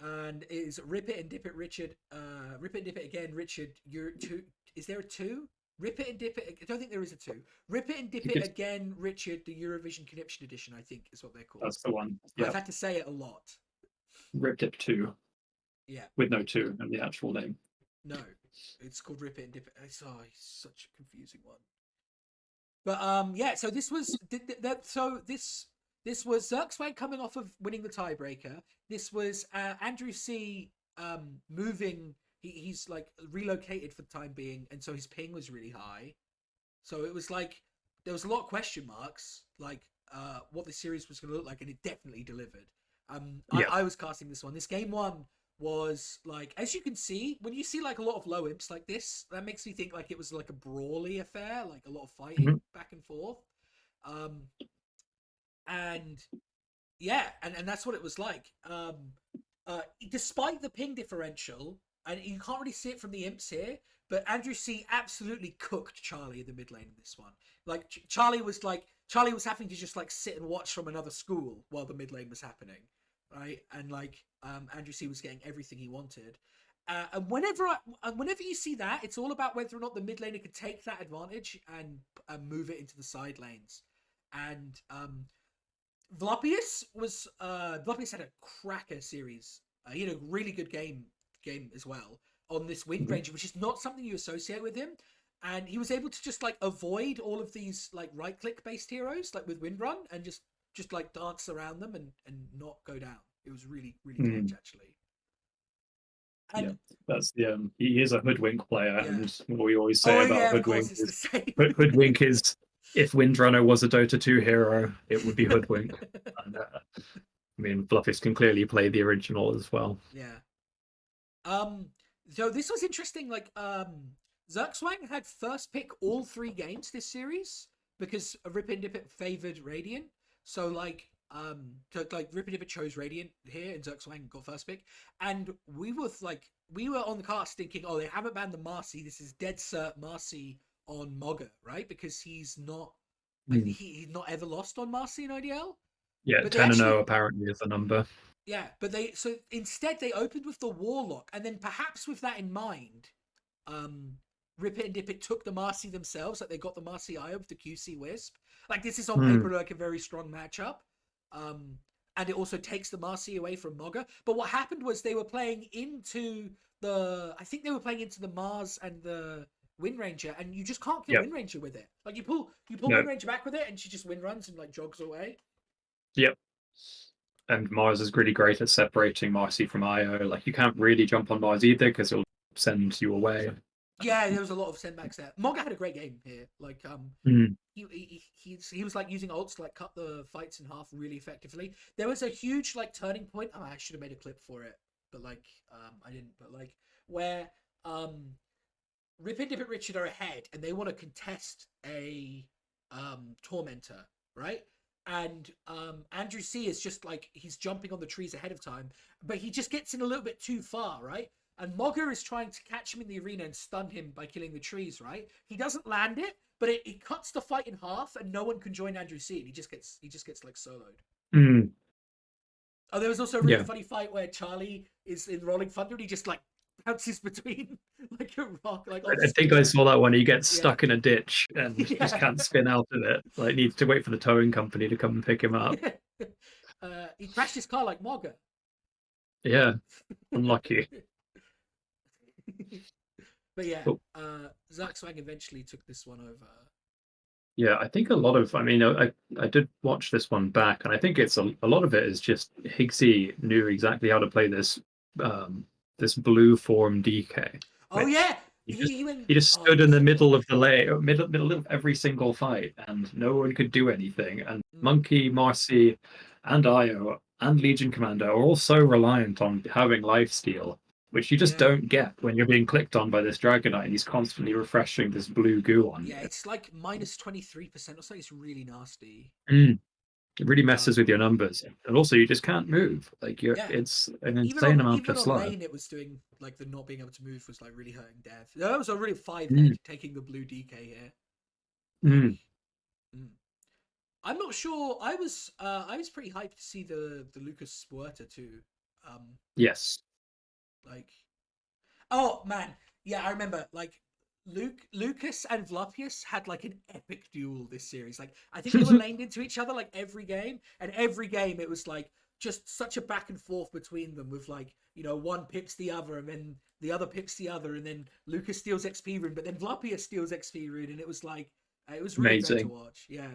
And it is Rip It and Dip It, Richard. Rip It and Dip It again, Richard. You're 2. Is there a 2? Rip It and Dip It. I don't think there is a 2. Rip It and Dip It again, Richard. The Eurovision Conniption Edition, I think, is what they're called. That's the one. Yeah. I've had to say it a lot. Rip Dip 2. Yeah. With no 2 in the actual name. No, it's called Rip It and Dip It. It's such a confusing one. But yeah, so this was this was Zergswang coming off of winning the tiebreaker. This was Andrew C moving. He's like relocated for the time being, and so his ping was really high. So it was like there was a lot of question marks, like what the series was going to look like, and it definitely delivered. I was casting this one. This game one was like, as you can see, when you see like a lot of low imps like this, that makes me think like it was like a brawly affair, like a lot of fighting back and forth. And yeah, and that's what it was like. Despite the ping differential, and you can't really see it from the imps here, but Andrew C absolutely cooked Charlie in the mid lane in this one. Like Charlie was having to just like sit and watch from another school while the mid lane was happening, right? And like Andrew C was getting everything he wanted. And whenever you see that, it's all about whether or not the mid laner could take that advantage and move it into the side lanes. And Vlopius had a cracker series. He had a really good game as well on this Wind Ranger, which is not something you associate with him. And he was able to just like avoid all of these like right click based heroes like with Windrun and just like dance around them and not go down. It was really clutch actually. And yeah, that's the he is a hoodwink player, and what we always say about hoodwink is hoodwink is if Windrunner was a Dota 2 hero, it would be hoodwink. And, I mean, Bluffis can clearly play the original as well. Yeah. So this was interesting. Like, Zergswang had first pick all 3 games this series because Rip and Dip It favored Radiant. So like, Rip and Dip It chose Radiant here, and Zergswang got first pick. And we were on the cast thinking, oh, they haven't banned the Marcy. This is dead cert Marcy on Mogger, right? Because he's not he's not ever lost on Marcy in IDL. Yeah, 10-0 apparently is the number. Yeah, but instead they opened with the Warlock, and then perhaps with that in mind, Rip It and Dip It took the Marcy themselves, like they got the Marcy Eye of the QC Wisp. Like this is on paper like a very strong matchup. And it also takes the Marcy away from Mogger. But what happened was they were playing into the Mars and the Wind Ranger, and you just can't kill Wind Ranger with it. Like you pull Wind Ranger back with it, and she just wind runs and like jogs away. Yep. And Mars is really great at separating Marcy from IO. Like you can't really jump on Mars either because it'll send you away. Yeah, there was a lot of sendbacks there. Mogger had a great game here. Like, he was like using ults to like cut the fights in half really effectively. There was a huge like turning point. Oh, I should have made a clip for it, but like, I didn't. But like, where Rip and Dip and Richard are ahead, and they want to contest a tormentor, right? And Andrew C is just like he's jumping on the trees ahead of time, but he just gets in a little bit too far, right? And Mogger is trying to catch him in the arena and stun him by killing the trees, right? He doesn't land it, but it cuts the fight in half, and no one can join Andrew C. And he just gets like soloed. Oh, there was also a really funny fight where Charlie is in Rolling Thunder and he just like bounces between like a rock. Like I think I saw that one. He gets stuck in a ditch and just can't spin out of it. Like needs to wait for the towing company to come and pick him up. He crashed his car like Mogger. Yeah, unlucky. But yeah, Zergswang eventually took this one over. Yeah, I think a lot of, I mean, I did watch this one back, and I think it's a lot of it is just Higgsy knew exactly how to play this this blue form DK. Oh yeah, he just stood in the middle of the middle of every single fight, and no one could do anything. And Monkey, Marcy, and Io and Legion Commander are all so reliant on having lifesteal, which you just don't get when you're being clicked on by this Dragonite, and he's constantly refreshing this blue goo on you. Yeah, it's like minus 23% or something. It's really nasty. It really messes with your numbers, and also you just can't move. Like it's an insane amount of slug. Even on lane, it was doing like the not being able to move was like really hurting Dev. That was a really 5-head taking the blue DK here. I'm not sure. I was pretty hyped to see the Lucas Spuerta too. Yes. Like, oh man, yeah, I remember. Like, Lucas and Vlapius had like an epic duel this series. Like, I think they were laned into each other like every game, and every game it was like just such a back and forth between them with like, you know, one pips the other and then the other pips the other, and then Lucas steals XP rune, but then Vlapius steals XP rune, and it was like it was really great to watch. Yeah.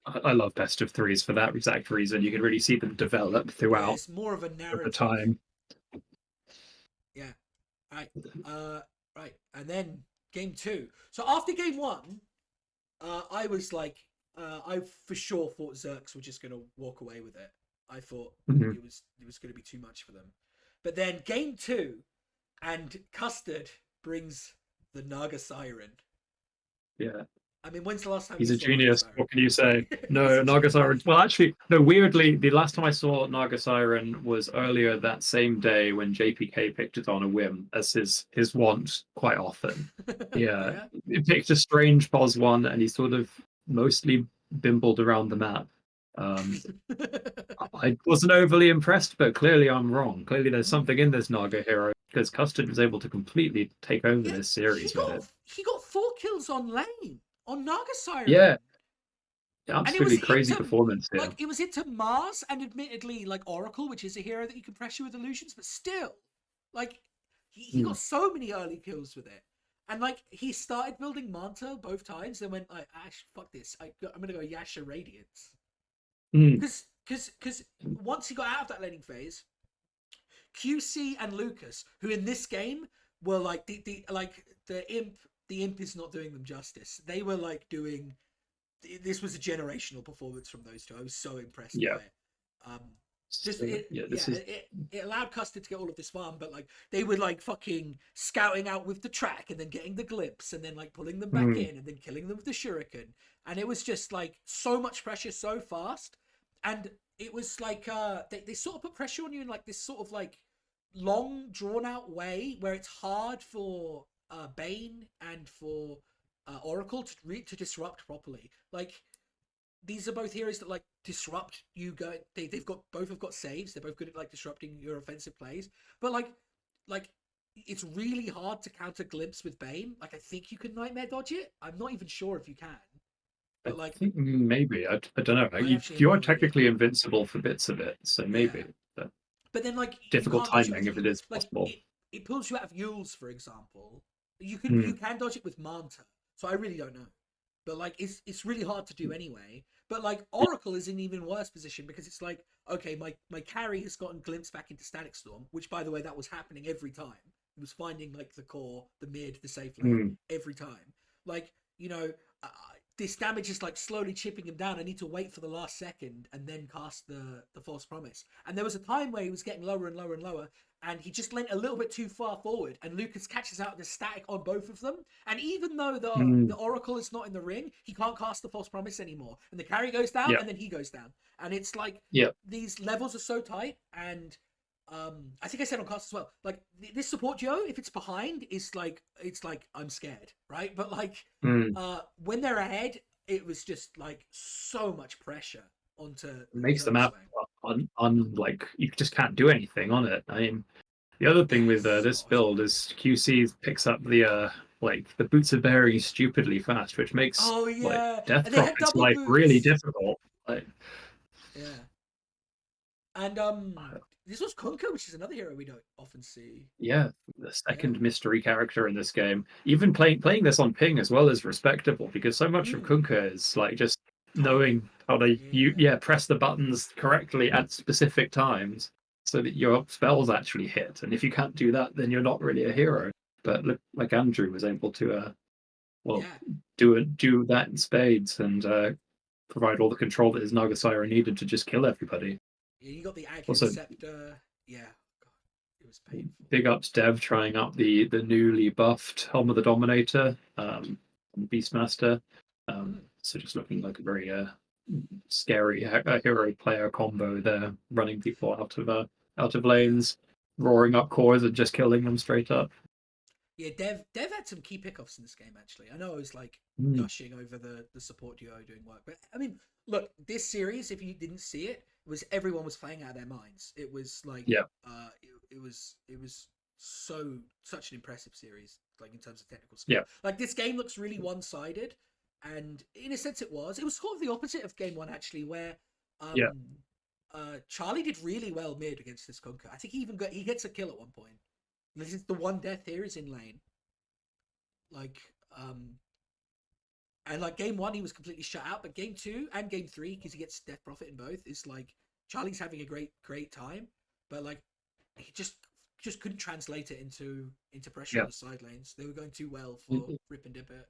I love best of threes for that exact reason. You can really see them develop throughout. It's more of a narrative. The time. Yeah. Right. Right. And then game 2. So after game 1, I was like, I for sure thought Zerks were just going to walk away with it. I thought it was going to be too much for them. But then game 2, and Custard brings the Naga Siren. Yeah. I mean, when's the last time he's a genius? What can you say? No, Naga Siren. Well, actually, no. Weirdly, the last time I saw Naga Siren was earlier that same day when JPK picked it on a whim, as his wont quite often. Yeah, he picked a strange pos one, and he sort of mostly bimbled around the map. I wasn't overly impressed, but clearly I'm wrong. Clearly, there's something in this Naga hero, because Custard was able to completely take over this series with it. He got 4 kills on lane. On Naga Siren. Yeah. Absolutely crazy performance here. Like, it was into Mars, and admittedly, like Oracle, which is a hero that you can pressure with illusions, but still, like, he got so many early kills with it. And like, he started building Manta both times, then went like, fuck this, I'm gonna go Yasha Radiance. Because once he got out of that laning phase, QC and Lucas, who in this game were like the imp is not doing them justice. They were like doing. This was a generational performance from those two. I was so impressed by it. It allowed Custard to get all of this farm, but like they were like fucking scouting out with the track and then getting the glimpse and then like pulling them back in and then killing them with the shuriken. And it was just like so much pressure so fast. And it was like they sort of put pressure on you in like this sort of like long drawn out way where it's hard for Bane and for Oracle to disrupt properly. Like, these are both heroes that like disrupt you. They've both have got saves. They're both good at like disrupting your offensive plays. But like it's really hard to counter Glimpse with Bane. Like, I think you can nightmare dodge it. I'm not even sure if you can. But like, I think maybe I don't know. You are technically invincible for bits of it, so maybe. Yeah. But then like difficult timing if it is possible. Like, it pulls you out of Yules, for example. You can dodge it with Manta, so I really don't know. But like it's really hard to do anyway. But like Oracle is in an even worse position because it's like, okay, my carry has gotten glimpsed back into Static Storm, which by the way that was happening every time. It was finding like the core, the mid, the safe lane every time. Like, you know, this damage is like slowly chipping him down. I need to wait for the last second and then cast the false promise. And there was a time where he was getting lower and lower and lower, and he just leant a little bit too far forward, and Lucas catches out the static on both of them. And even though the Oracle is not in the ring, he can't cast the false promise anymore. And the carry goes down, and then he goes down. And it's like these levels are so tight, and I think I said on cast as well, like this support duo, if it's behind, it's like I'm scared, right? But like when they're ahead, it was just like so much pressure onto it makes the map like you just can't do anything on it. I mean, the other thing with this build is QC picks up the like the boots are very stupidly fast, which makes like Death Prophet's life really difficult. Like, and this was Kunkka, which is another hero we don't often see. Yeah, the second mystery character in this game. Even playing this on ping as well is respectable, because so much of Kunkka is like just knowing how to press the buttons correctly at specific times so that your spells actually hit. And if you can't do that, then you're not really a hero. But look, like Andrew was able to do that in spades and provide all the control that his Naga Siren needed to just kill everybody. Yeah, you got the accurate scepter. Yeah, God, it was painful. Big ups Dev trying out the newly buffed Helm of the Dominator, Beastmaster. So just looking like a very scary hero player combo there, running people out of lanes, roaring up cores and just killing them straight up. Yeah, Dev had some key pickoffs in this game, actually. I know I was like gushing over the support duo doing work, but I mean, look, this series, if you didn't see it, everyone was playing out of their minds. It was like it was such an impressive series, like in terms of technical skill. Yeah. Like this game looks really one-sided, and in a sense it was sort of the opposite of game one, actually, where Charlie did really well mid against this Kunkka. I think he gets a kill at one point. This is the one death here is in lane. Like, and like game one, he was completely shut out, but game two and game three, because he gets Death Prophet in both, is like Charlie's having a great time, but like he just couldn't translate it into pressure on the side lanes. They were going too well for Rip and Dip It.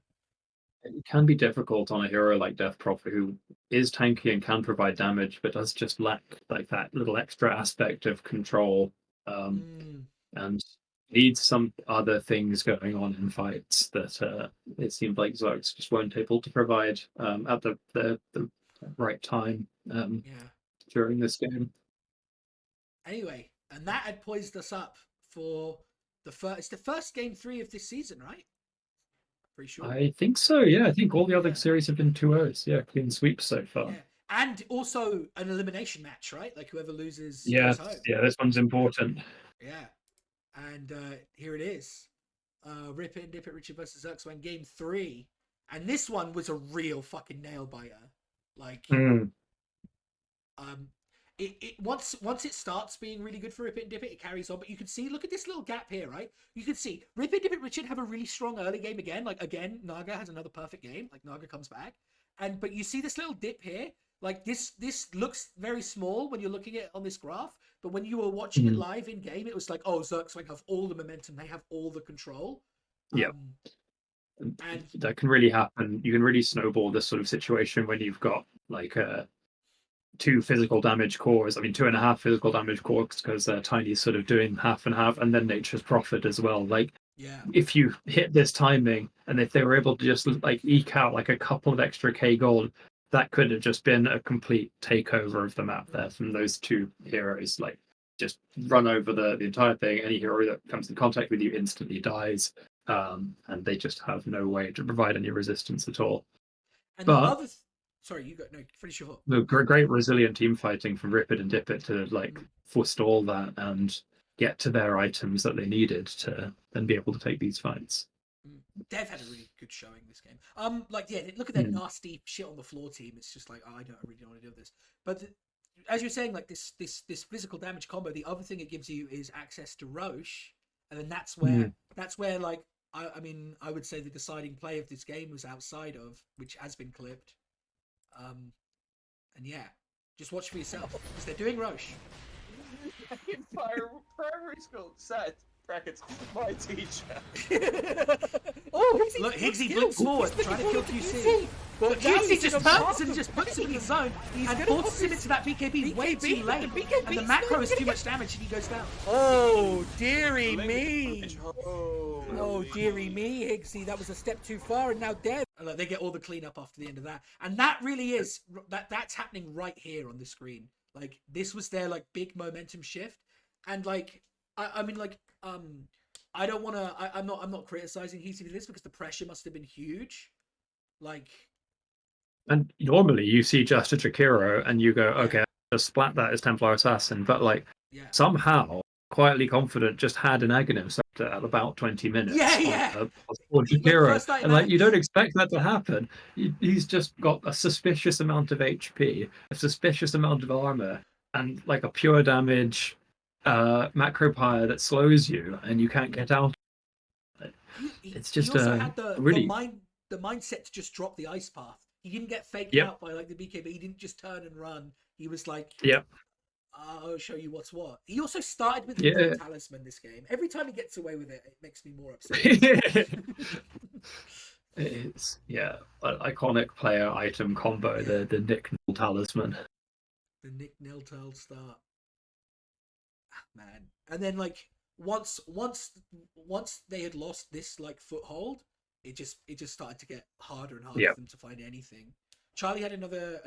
It can be difficult on a hero like Death Prophet, who is tanky and can provide damage, but does just lack like that little extra aspect of control, and needs some other things going on in fights that it seemed like Zergs just weren't able to provide at the right time during this game. Anyway, and that had poised us up for it's the first game 3 of this season, right? Pretty sure. I think so, yeah. I think all the other series have been 2-0s. Yeah, clean sweeps so far. Yeah. And also an elimination match, right? Like whoever loses goes home. Yeah, this one's important. Yeah. And here it is. Rip It and Dip It Richard versus Zerxwang game 3. And this one was a real fucking nail biter. Like once it starts being really good for Rip It and Dip It, it carries on. But you can see, look at this little gap here, right? You can see Rip It, Dip It, Richard have a really strong early game again. Like again, Naga has another perfect game. Like Naga comes back. But you see this little dip here. Like this looks very small when you're looking at it on this graph, but when you were watching it live in game, it was like, oh, Zerxwang have all the momentum, they have all the control. And that can really happen. You can really snowball this sort of situation when you've got like 2 physical damage cores. I mean, 2.5 physical damage cores, because Tiny's sort of doing half and half, and then Nature's Prophet as well. Like, if you hit this timing, and if they were able to just like eke out like a couple of extra K gold, that could have just been a complete takeover of the map there from those 2 heroes. Like, just run over the entire thing. Any hero that comes in contact with you instantly dies, and they just have no way to provide any resistance at all. And but sorry, you go. No, finish your thought. The great resilient team fighting from Rip It and Dip It to like forestall that and get to their items that they needed to then be able to take these fights. Dev had a really good showing this game. Look at that nasty shit on the floor team. It's just like, I really don't want to do this. But as you're saying, like this physical damage combo, the other thing it gives you is access to Roche, and then that's where like I mean I would say the deciding play of this game was outside of, which has been clipped. And yeah, just watch for yourself because they're doing Roche. Primary school set. Brackets, my teacher. Oh, look, Higgsy blinks forward, trying to kill QC. But QC just turns and just puts him in the zone and forces him into that BKB way too late. And the macro is too much damage and he goes down. Oh, dearie me. Oh, Oh, dearie me, Higgsy. That was a step too far and now dead. And look, they get all the cleanup after the end of that. And that really is, that's happening right here on the screen. Like, this was their, like, big momentum shift. And, like, I mean, like, I don't want to, I'm not criticizing Higgsy for this because the pressure must have been huge. Like, and normally you see just a Jakiro and you go, okay, just splat that as Templar Assassin, but like somehow Quietly Confident just had an Aghanim sector at about 20 minutes. On Jakiro. And like you don't expect that to happen. He's just got a suspicious amount of HP, a suspicious amount of armor, and like a pure damage macro pyre that slows you and you can't get out. It's just he also had really the mindset to just drop the ice path. He didn't get faked out by like the BKB. He didn't just turn and run. He was like, I'll show you what's what. He also started with the talisman this game. Every time he gets away with it, it makes me more upset. It's an iconic player item combo, the Nick Nil talisman. The Nick Nil start. Man. And then like once they had lost this like foothold, it just started to get harder and harder for them to find anything. Charlie had another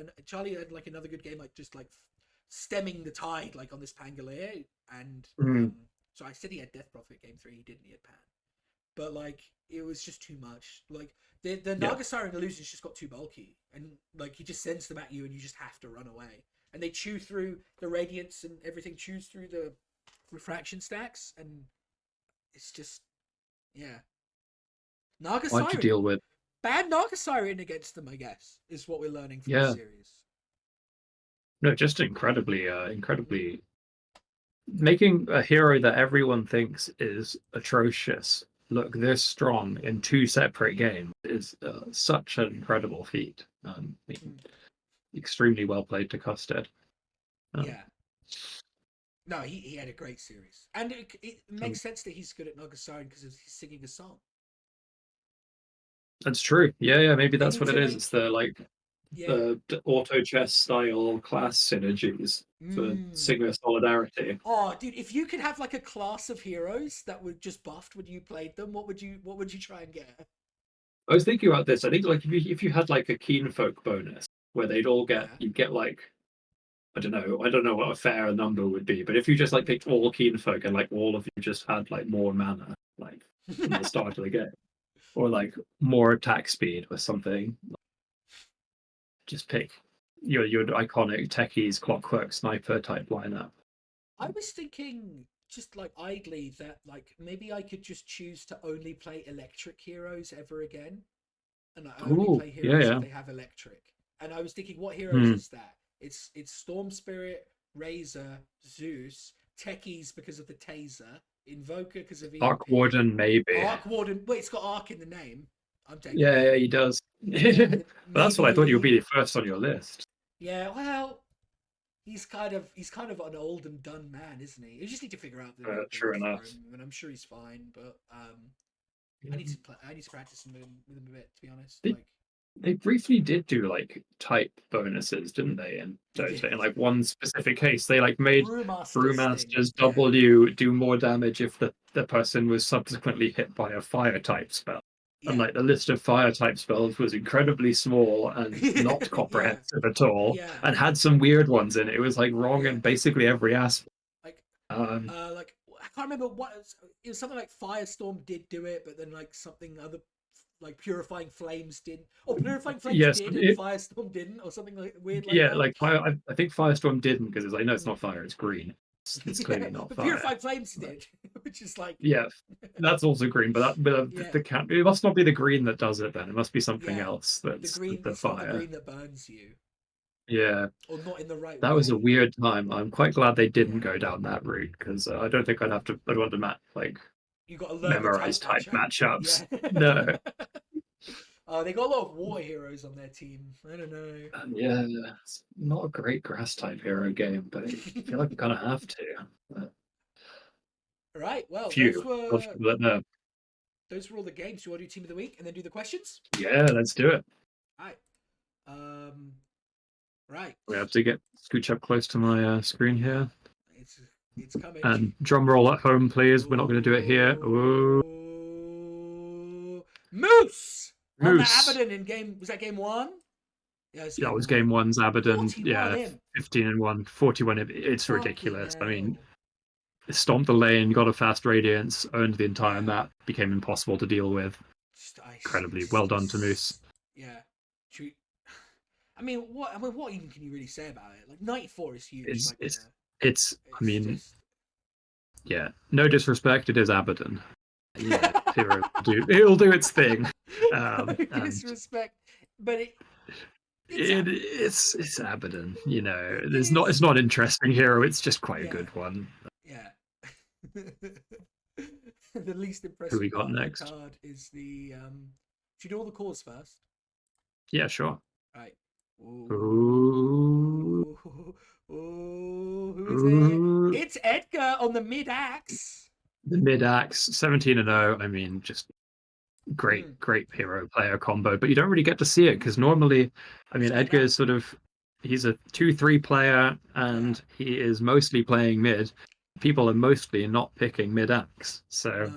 good game, like just like stemming the tide, like on this Pangolier, and so I said he had Death Prophet game 3. He didn't. He had Pan, but like it was just too much. Like the Naga Siren illusions just got too bulky, and like he just sends them at you, and you just have to run away. And they chew through the radiance and everything, chews through the refraction stacks, and it's just Naga Siren. Hard to deal with. Bad Naga Siren against them, I guess, is what we're learning from the series. No, just incredibly making a hero that everyone thinks is atrocious look this strong in 2 separate games is such an incredible feat. Extremely well played to Custard. No, he had a great series, and it makes sense that he's good at Naga Siren because he's singing a song. That's true. Yeah. Maybe that's what it is. It's the like the auto chess style class synergies for Sigma solidarity. Oh, dude! If you could have like a class of heroes that were just buffed when you played them, what would you try and get? I was thinking about this. I think like if you had like a Keen Folk bonus where they'd all get you'd get like I don't know what a fair number would be, but if you just like picked all Keen Folk and like all of you just had like more mana like from the start of the game, or like more attack speed or something. Just pick your iconic techies, clockwork sniper type lineup. I was thinking just like idly that like maybe I could just choose to only play electric heroes ever again, and I only play heroes if they have electric. And I was thinking, what heroes is that? It's Storm Spirit, Razor, Zeus, techies because of the taser, Invoker because of Arc Warden, maybe. Arc Warden. Wait, it's got Arc in the name. I'm taking. Yeah, he does. That's what I thought you would be first on your list. Yeah, well, he's kind of an old and done man, isn't he? You just need to figure out the true enough. And I'm sure he's fine, but I need to practice with him a bit, to be honest. They briefly did do like type bonuses, didn't they? And in like one specific case, they like made Brewmasters W do more damage if the person was subsequently hit by a fire type spell. And like the list of fire type spells was incredibly small and not comprehensive at all, and had some weird ones in it. It was like wrong in basically every aspect. Like I can't remember what it was. Something like Firestorm did do it, but then like something other. Like Purifying Flames did, or Purifying Flames did, and Firestorm didn't, or something like weird. Like that. Like I think Firestorm didn't because it's like no, it's not fire, it's green. It's clearly not but fire. Purifying Flames did, which is like that's also green, but it must not be the green that does it. Then it must be something else. That's the green. The fire. Not the green that burns you. Yeah. Or not in the right. That was a weird time. I'm quite glad they didn't go down that route because I don't think I'd want to you got to learn memorize type matchups. No. Oh, they got a lot of water heroes on their team. I don't know. Yeah, it's not a great grass type hero game, but I feel like we kind of have to. All right. Well, Phew. those were all the games. Do you want to do team of the week and then do the questions? Yeah, let's do it. All right. Right. We have to scooch up close to my screen here. It's coming. And drum roll at home, please. We're not going to do it here. Ooh. Moose on the Moose. Abaddon in game. Was that game 1? Yeah, That was game 1's Abaddon. 41 Yeah, in. 15-1. 41. It's Fucking ridiculous. hell. I mean, stomped the lane, got a fast radiance, owned the entire map, became impossible to deal with. Incredibly well done to Moose. Yeah. I mean, what even can you really say about it? Like 94 is huge. Yeah. No disrespect, it is Abaddon. Yeah, it'll do its thing. No disrespect, but it's Abaddon. You know, it's not an interesting hero. It's just quite a good one. Yeah. The least impressive Who we got next? card is the. Should you do all the calls first? Yeah, sure. Right. Ooh. Who's it? It's Edgar on the mid-axe. The mid-axe, 17-0. I mean, just great hero player combo, but you don't really get to see it because normally, I mean, Edgar is he's a 2-3 player and he is mostly playing mid. People are mostly not picking mid-axe, so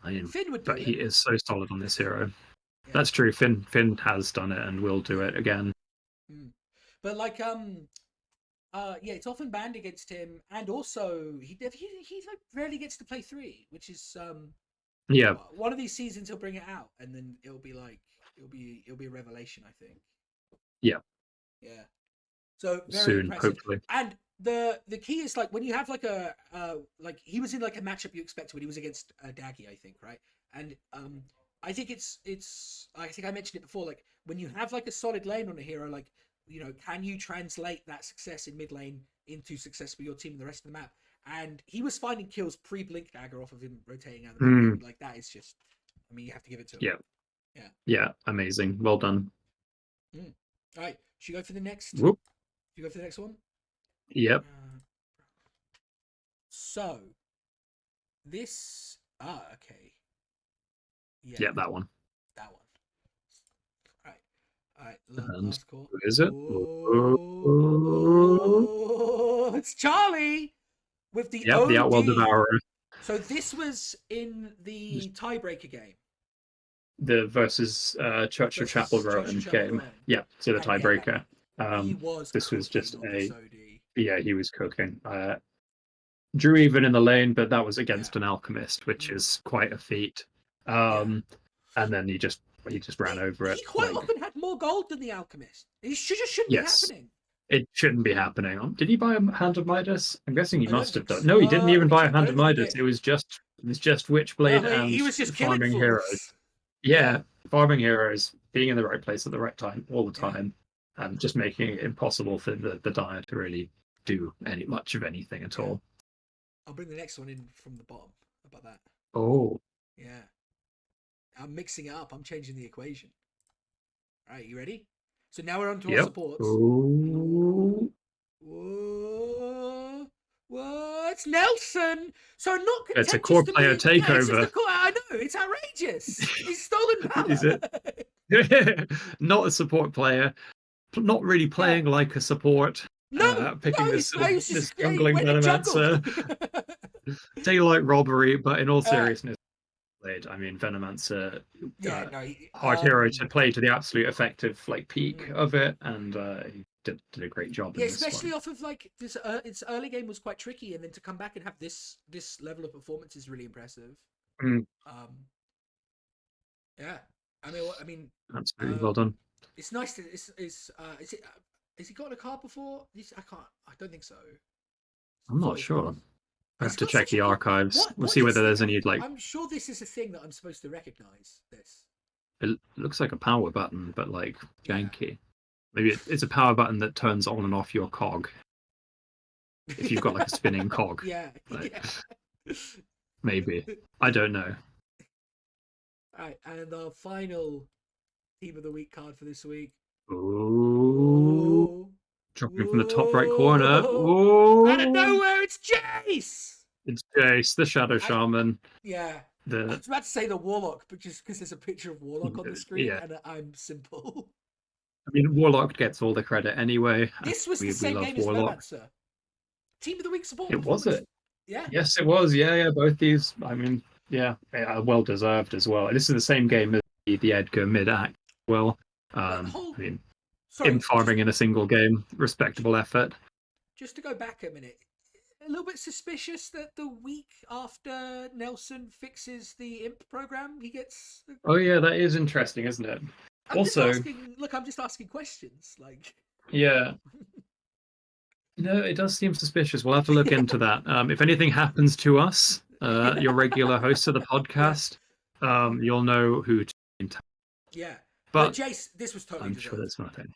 I mean, Finn would but he is so solid on this hero. Yeah. That's true. Finn has done it and will do it again. But like it's often banned against him, and also he like rarely gets to play 3, which is one of these seasons he'll bring it out, and then it'll be a revelation, I think. Yeah. So very soon, impressive. hopefully. And the key is like when you have like a like he was in like a matchup you expected when he was against Daggy, I think, right? And I think it's I think I mentioned it before, like when you have like a solid lane on a hero, like, you know, can you translate that success in mid lane into success for your team and the rest of the map? And he was finding kills pre-blink dagger off of him rotating out the mid. Like that is just, I mean, you have to give it to him. Yeah, amazing. Well done. All right, should you go for the next? Whoop. You go for the next one? Yep. So this okay. Yeah, that one. That one. All right. Last call. Who is it? It's Charlie with the the Outworld Devourer. So this was in the tiebreaker game. The versus Church of Chapel Rowan game. Yeah, so the tiebreaker. This was just he was cooking. Drew even in the lane, but that was against an alchemist, which is quite a feat. And then he just ran over it. He quite often had more gold than the alchemist. It shouldn't be happening. It shouldn't be happening. Did he buy a Hand of Midas? I'm guessing he must have done. No, he didn't even buy a Hand of Midas. It was just Witchblade and he was just farming heroes. Yeah, farming heroes, being in the right place at the right time all the time, and just making it impossible for the Dire to really do much of anything at all. I'll bring the next one in from the bottom. How about that? Oh. Yeah. I'm mixing it up. I'm changing the equation. All right, you ready? So now we're on to our supports. Ooh. Whoa. Whoa, it's Nelson. So not It's a core player takeover. I know, it's outrageous. He's stolen power. Is it? Not a support player. Not really playing like a support. Picking this jungling Venomancer. Daylight robbery, but in all seriousness, I mean, Venomancer, hard hero to play to the absolute effective peak of it, and he did a great job. Yeah, especially off of this. Its early game was quite tricky, and then to come back and have this level of performance is really impressive. Yeah, I mean, absolutely well done. It's nice to. Has he gotten a card before? I don't think so. I'm not sure. I have to check the archives. We'll see whether there's any I'm sure this is a thing that I'm supposed to recognize. This. It looks like a power button, but janky. Maybe it's a power button that turns on and off your cog. If you've got a spinning cog. Yeah. Maybe. I don't know. Alright, and our final Team of the Week card for this week. Ooh. Dropping from the top right corner. Ooh. Out of nowhere, it's Jace! It's Jace, the Shadow Shaman. Yeah. I The was about to say the Warlock, but just because there's a picture of Warlock on the screen, yeah. and I'm simple. I mean, Warlock gets all the credit anyway. This was we the same love game as Warlock. Snowmancer. Team of the Week support It was performance. it. Yeah. Yes, it was. Yeah. Both these. I mean, yeah, well deserved as well. This is the same game as the Edgar mid act. Well, Like I whole. mean, Sorry, him farming in a single game, respectable effort. just to go back a minute. A little bit suspicious that the week after Nelson fixes the imp program, he gets. Oh yeah, that is interesting, isn't it? I'm just asking. Look, I'm just asking questions. Like. Yeah. No, it does seem suspicious. We'll have to look into that. If anything happens to us, your regular hosts of the podcast, you'll know who to contact. Yeah. But Jace, this was totally I'm deserved. sure there's nothing.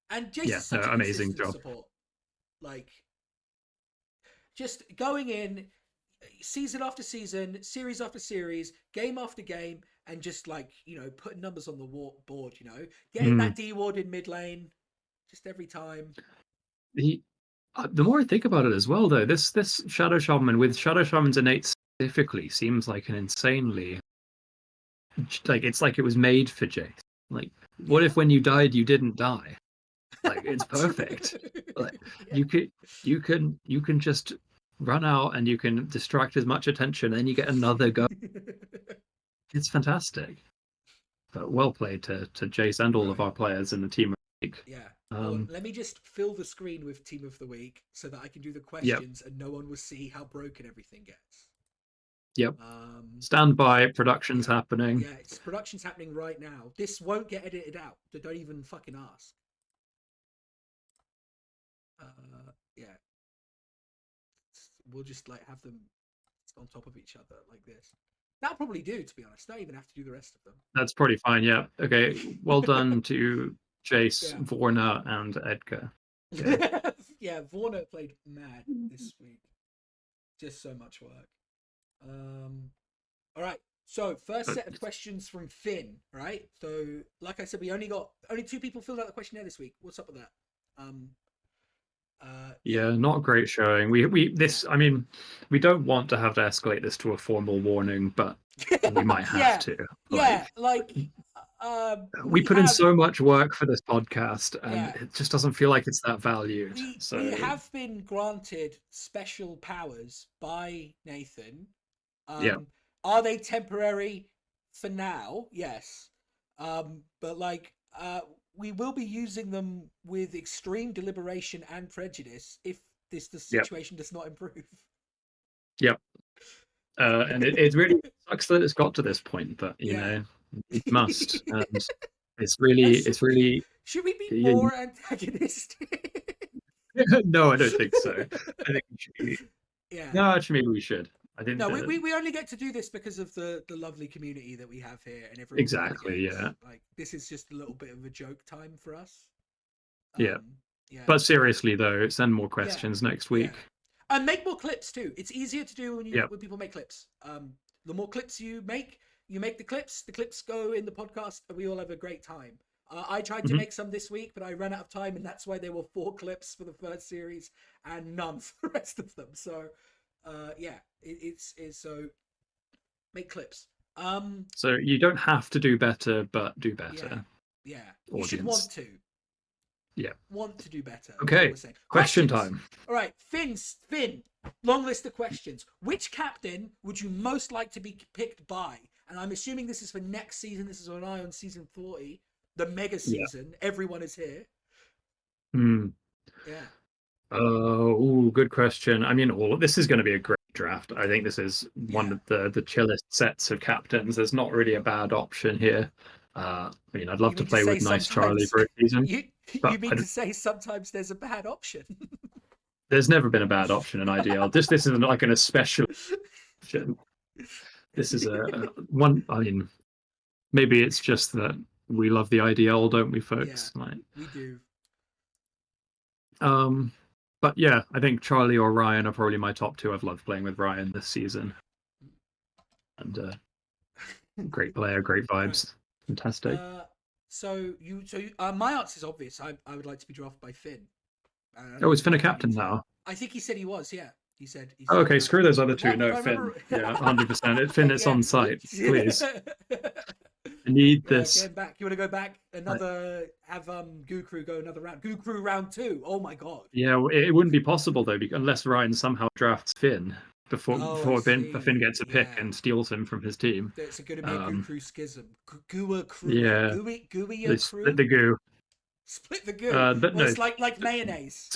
And Jace is such a amazing consistent job. support. Like, just going in season after season, series after series, game after game, and just like, putting numbers on the board, getting that D ward in mid lane just every time. The more I think about it as well, though, this Shadow Shaman with Shadow Shaman's innate specifically seems like an insanely it's like it was made for Jace. Like, what if when you died you didn't die? Like, it's perfect. Like, you can just run out and you can distract as much attention, and you get another go. It's fantastic. But well played to Jace and all of our players in the team. Yeah. Let me just fill the screen with Team of the Week so that I can do the questions and no one will see how broken everything gets. Yep. Stand by. Production's happening. Yeah, production's happening right now. This won't get edited out. So don't even fucking ask. Yeah. We'll just like have them on top of each other like this. That'll probably do, to be honest. Don't even have to do the rest of them. That's probably fine. Yeah. Okay. Well done to Jace, Vorna, and Edgar. Yeah, Vorna played mad this week. Just so much work. All right. So first set of questions from Finn. Right. So like I said, we only 2 people filled out the questionnaire this week. What's up with that? Yeah, not a great showing. I mean, we don't want to have to escalate this to a formal warning, but we might have to. We put in so much work for this podcast, and it just doesn't feel like it's that valued. We have been granted special powers by Nathan. Are they temporary for now? Yes. But we will be using them with extreme deliberation and prejudice if the situation does not improve. Yep. And it really sucks that it's got to this point, but you know, it must. And it's really. Should we be more antagonistic? No, I don't think so. I think we should be. Yeah. No, actually, maybe we should. I think. No, we only get to do this because of the lovely community that we have here and everyone. Exactly. Yeah. Like, this is just a little bit of a joke time for us. Yeah. But seriously though, send more questions next week. And make more clips too. It's easier to do when people make clips. The more clips you make the clips go in the podcast, and we all have a great time. I tried to make some this week, but I ran out of time, and that's why there were 4 clips for the first series and none for the rest of them. So, it's so make clips. So you don't have to do better, but do better. Yeah. You should want to. Yeah. Want to do better. Okay. Question time. All right, Finn. Long list of questions. Which captain would you most like to be picked by? And I'm assuming this is for next season. This is an eye on season 40, the mega season. Everyone is here. Yeah. Good question. I mean, this is going to be a great draft. I think this is one of the chillest sets of captains. There's not really a bad option here. I mean, I'd love to play with Nice Charlie for a season. You mean to say sometimes there's a bad option? There's never been a bad option in IDL. This isn't like an especial option. This is a one. I mean, maybe it's just that we love the IDL, don't we, folks? Yeah, we do. But yeah, I think Charlie or Ryan are probably my top 2. I've loved playing with Ryan this season, and great player, great vibes, fantastic. My answer is obvious. I would like to be drafted by Finn. Is Finn a captain now? I think he said he was. Yeah. He said. Okay, screw those other two. Now, No, if I Finn. remember... Yeah, 100%. Finn, it's Yeah. on site, please. I Yeah, need this. getting back. You want to go back another? Have Goo Crew go another round. Goo Crew round 2. Oh my god. Yeah, it wouldn't be possible though, unless Ryan somehow drafts Finn Oh, I see. Finn gets a pick Yeah. and steals him from his team. It's going to be a Goo Crew schism. Gooer crew. Yeah, Gooey they crew. split the goo. Split the goo. But Well, no, it's like mayonnaise.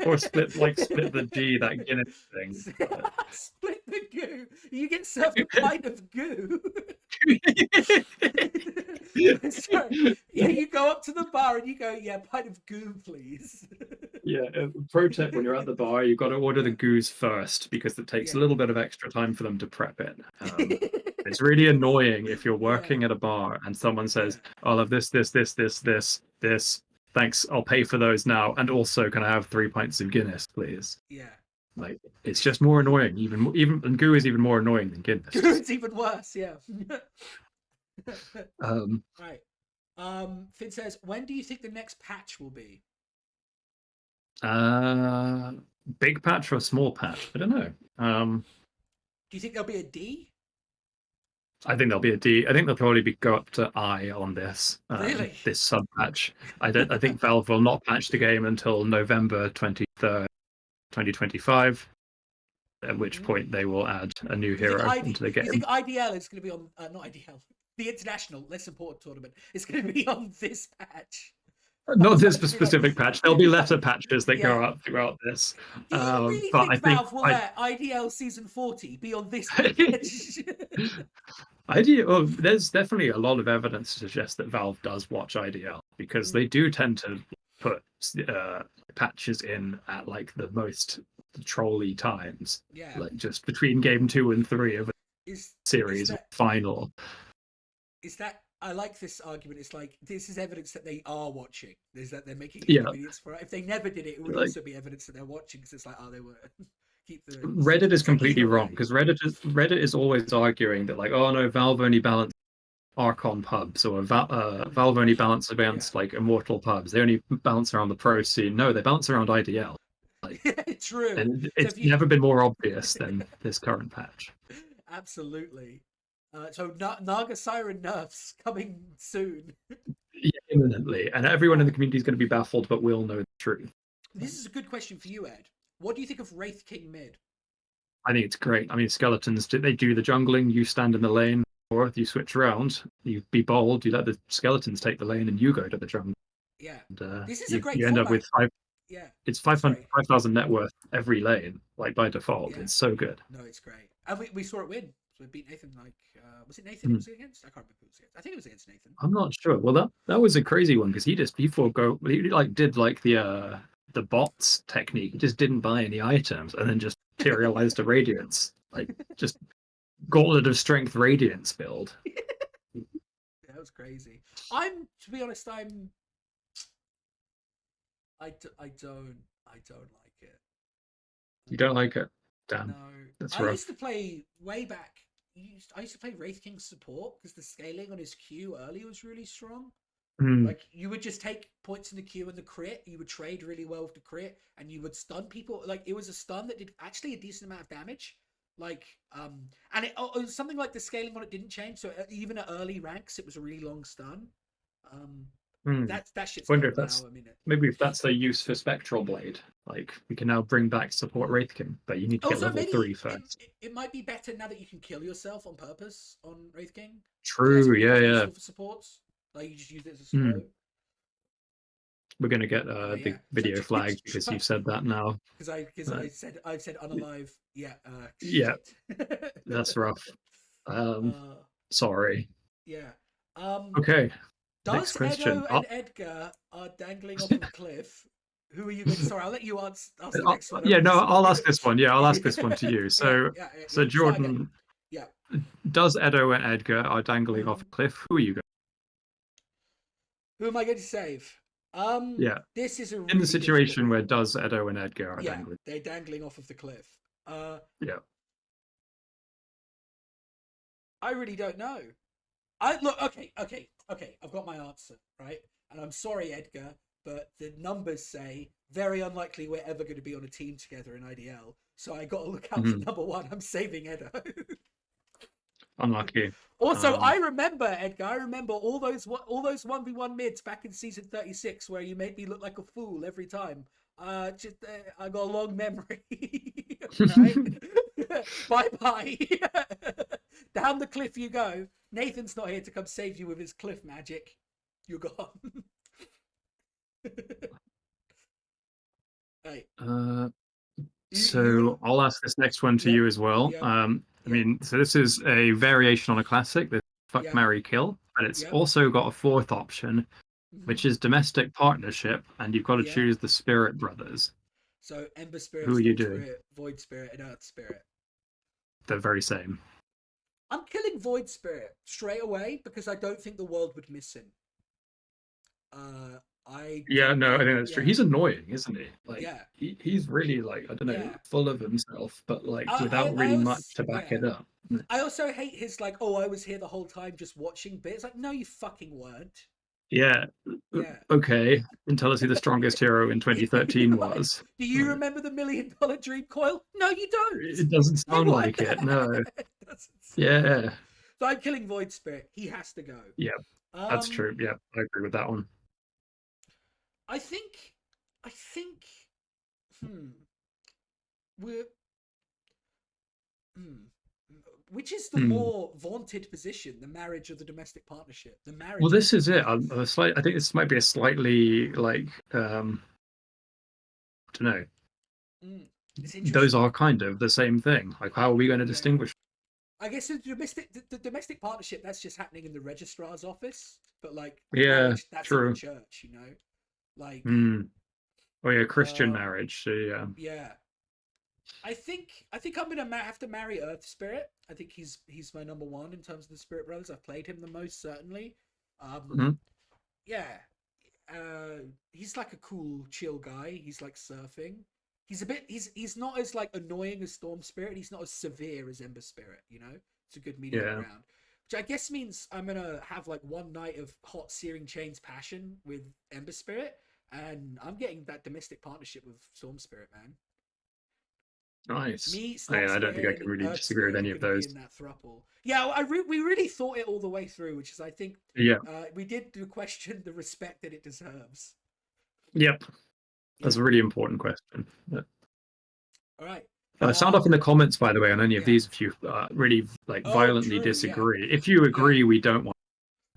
or split the G, that Guinness thing. Split the goo. You get served a pint of goo. Sorry. Yeah, you go up to the bar and you go, yeah, pint of goo, please. Yeah, pro tip: when you're at the bar, you've got to order the goos first because it takes a little bit of extra time for them to prep it. It's really annoying if you're working at a bar and someone says, "I'll have this. Thanks, I'll pay for those now, and also can I have 3 pints of Guinness, please?" Yeah. Like, it's just more annoying. And goo is even more annoying than Guinness. It's even worse. Yeah. Right. Finn says, when do you think the next patch will be? Big patch or small patch? I don't know. Do you think there'll be a D? I think there'll be a D. I think they'll probably go up to I on this. Really? This sub patch. I think Valve will not patch the game until November 23rd, 2025. At which point they will add a new hero into the game. You think IDL is going to be on? Not IDL. The international, less important tournament. It's going to be on this patch. Not this specific patch. There'll be lesser patches that go up throughout this. Do you really think Valve will let IDL Season 40 be on this patch? There's definitely a lot of evidence to suggest that Valve does watch IDL because they do tend to put patches in at like the most trolly times. Yeah. Like just between game 2 and 3 of a series final. Is that... I like this argument. It's like, this is evidence that they are watching. Is that they're making inconvenience for it. If they never did it, it would also be evidence that they're watching because it's like, oh, they were... Reddit is completely wrong because Reddit is always arguing that like, oh no, Valve only balance Archon pubs or Valve only balance against like Immortal pubs. They only balance around the pro scene. No, they balance around IDL. Like, true. And it's never been more obvious than this current patch. Absolutely. So Naga Siren nerfs coming soon. Yeah, imminently, and everyone in the community is going to be baffled, but will know the truth. This is a good question for you, Ed. What do you think of Wraith King mid? I think it's great. I mean, skeletons, they do the jungling, you stand in the lane, or you switch around, you be bold, you let the skeletons take the lane, and you go to the jungle. Yeah. And, this is a great you end up with it's 5,000 net worth every lane, like by default. Yeah. It's so good. No, it's great. And we saw it win. So we beat Nathan was it Nathan it was against? I can't remember who it was against. I think it was against Nathan. I'm not sure. Well, that was a crazy one because he did the bots technique. He just didn't buy any items and then just materialized a Radiance. Like just Gauntlet of Strength Radiance build. That was crazy. To be honest, I don't like it. You don't like it? Damn. No. That's rough. I used to play way back. I used to play Wraith King support because the scaling on his Q early was really strong. Like you would just take points in the Q and the crit. You would trade really well with the crit, and you would stun people. Like it was a stun that did actually a decent amount of damage. Like and it was something like the scaling on it didn't change. So even at early ranks, it was a really long stun. That shit's wonder if maybe if that's the use for Spectral Blade. Like we can now bring back support Wraith King, but you need to get level 3 first. It might be better now that you can kill yourself on purpose on Wraith King. True, yeah. For supports, like you just use it as a slow. We're gonna get the video flagged because you've said that now. Because I've said unalive. Yeah. Yeah. That's rough. Sorry. Yeah. Okay. Does Edo and Edgar are dangling off a cliff? Who are you going to... Sorry, I'll let you ask the next one. Yeah, no, I'll ask this one. Yeah, I'll ask this one to you. So, Jordan, does Edo and Edgar are dangling off a cliff? Who are you going? Who am I going to save? This is in the situation where does Edo and Edgar are dangling? They're dangling off of the cliff. Yeah. I really don't know. Okay. I've got my answer, right? And I'm sorry, Edgar, but the numbers say very unlikely we're ever going to be on a team together in IDL. So I got to look out for number 1. I'm saving Edo. Unlucky. Also, I remember, Edgar. I remember all those 1v1 mids back in season 36 where you made me look like a fool every time. I got a long memory. Right? Bye bye. Down the cliff you go. Nathan's not here to come save you with his cliff magic. You're gone. Hey. So I'll ask this next one to you as well. I mean, so this is a variation on a classic, the fuck, marry, kill, but it's also got a fourth option, which is domestic partnership, and you've got to choose the Spirit Brothers. So Ember Spirit, who are you Storm doing? Spirit, Void Spirit, and Earth Spirit. They're very same. I'm killing Void Spirit straight away because I don't think the world would miss him. I think that's true. He's annoying, isn't he? Like, yeah. He's really, like, I don't know, full of himself, but like without really much to back it up. I also hate his like, oh, I was here the whole time just watching bit. It's like, no, you fucking weren't. Yeah. Okay. And tell us who the strongest hero in 2013 Like, was. do you remember the $1 Million Dream Coil? No, you don't. It doesn't sound like it. No. Yeah. So I'm killing Void Spirit. He has to go. Yeah, that's true. Yeah, I agree with that one. I think, we're, which is the more vaunted position, the marriage or the domestic partnership? The marriage. Well, this is it. I think this might be a slightly like, I don't know. Those are kind of the same thing. Like, how are we going to distinguish? I guess the domestic partnership, that's just happening in the registrar's office, but like, that's true. In the church, you know, like. Oh yeah, Christian marriage. So, yeah. I think I'm gonna have to marry Earth Spirit. I think he's my number 1 in terms of the Spirit Brothers. I've played him the most, certainly. Yeah. He's like a cool, chill guy. He's like surfing. He's not as like annoying as Storm Spirit. He's not as severe as Ember Spirit. You know, it's a good medium ground. Which I guess means I'm gonna have like one night of hot searing chains passion with Ember Spirit, and I'm getting that domestic partnership with Storm Spirit, man. Nice. I don't think I can really disagree with any of those. In that throuple. Yeah, we really thought it all the way through, which is, I think, we did do question the respect that it deserves. Yep, that's a really important question. All right. Sound off in the comments, by the way, on any of these if you really violently disagree. If you agree, we don't want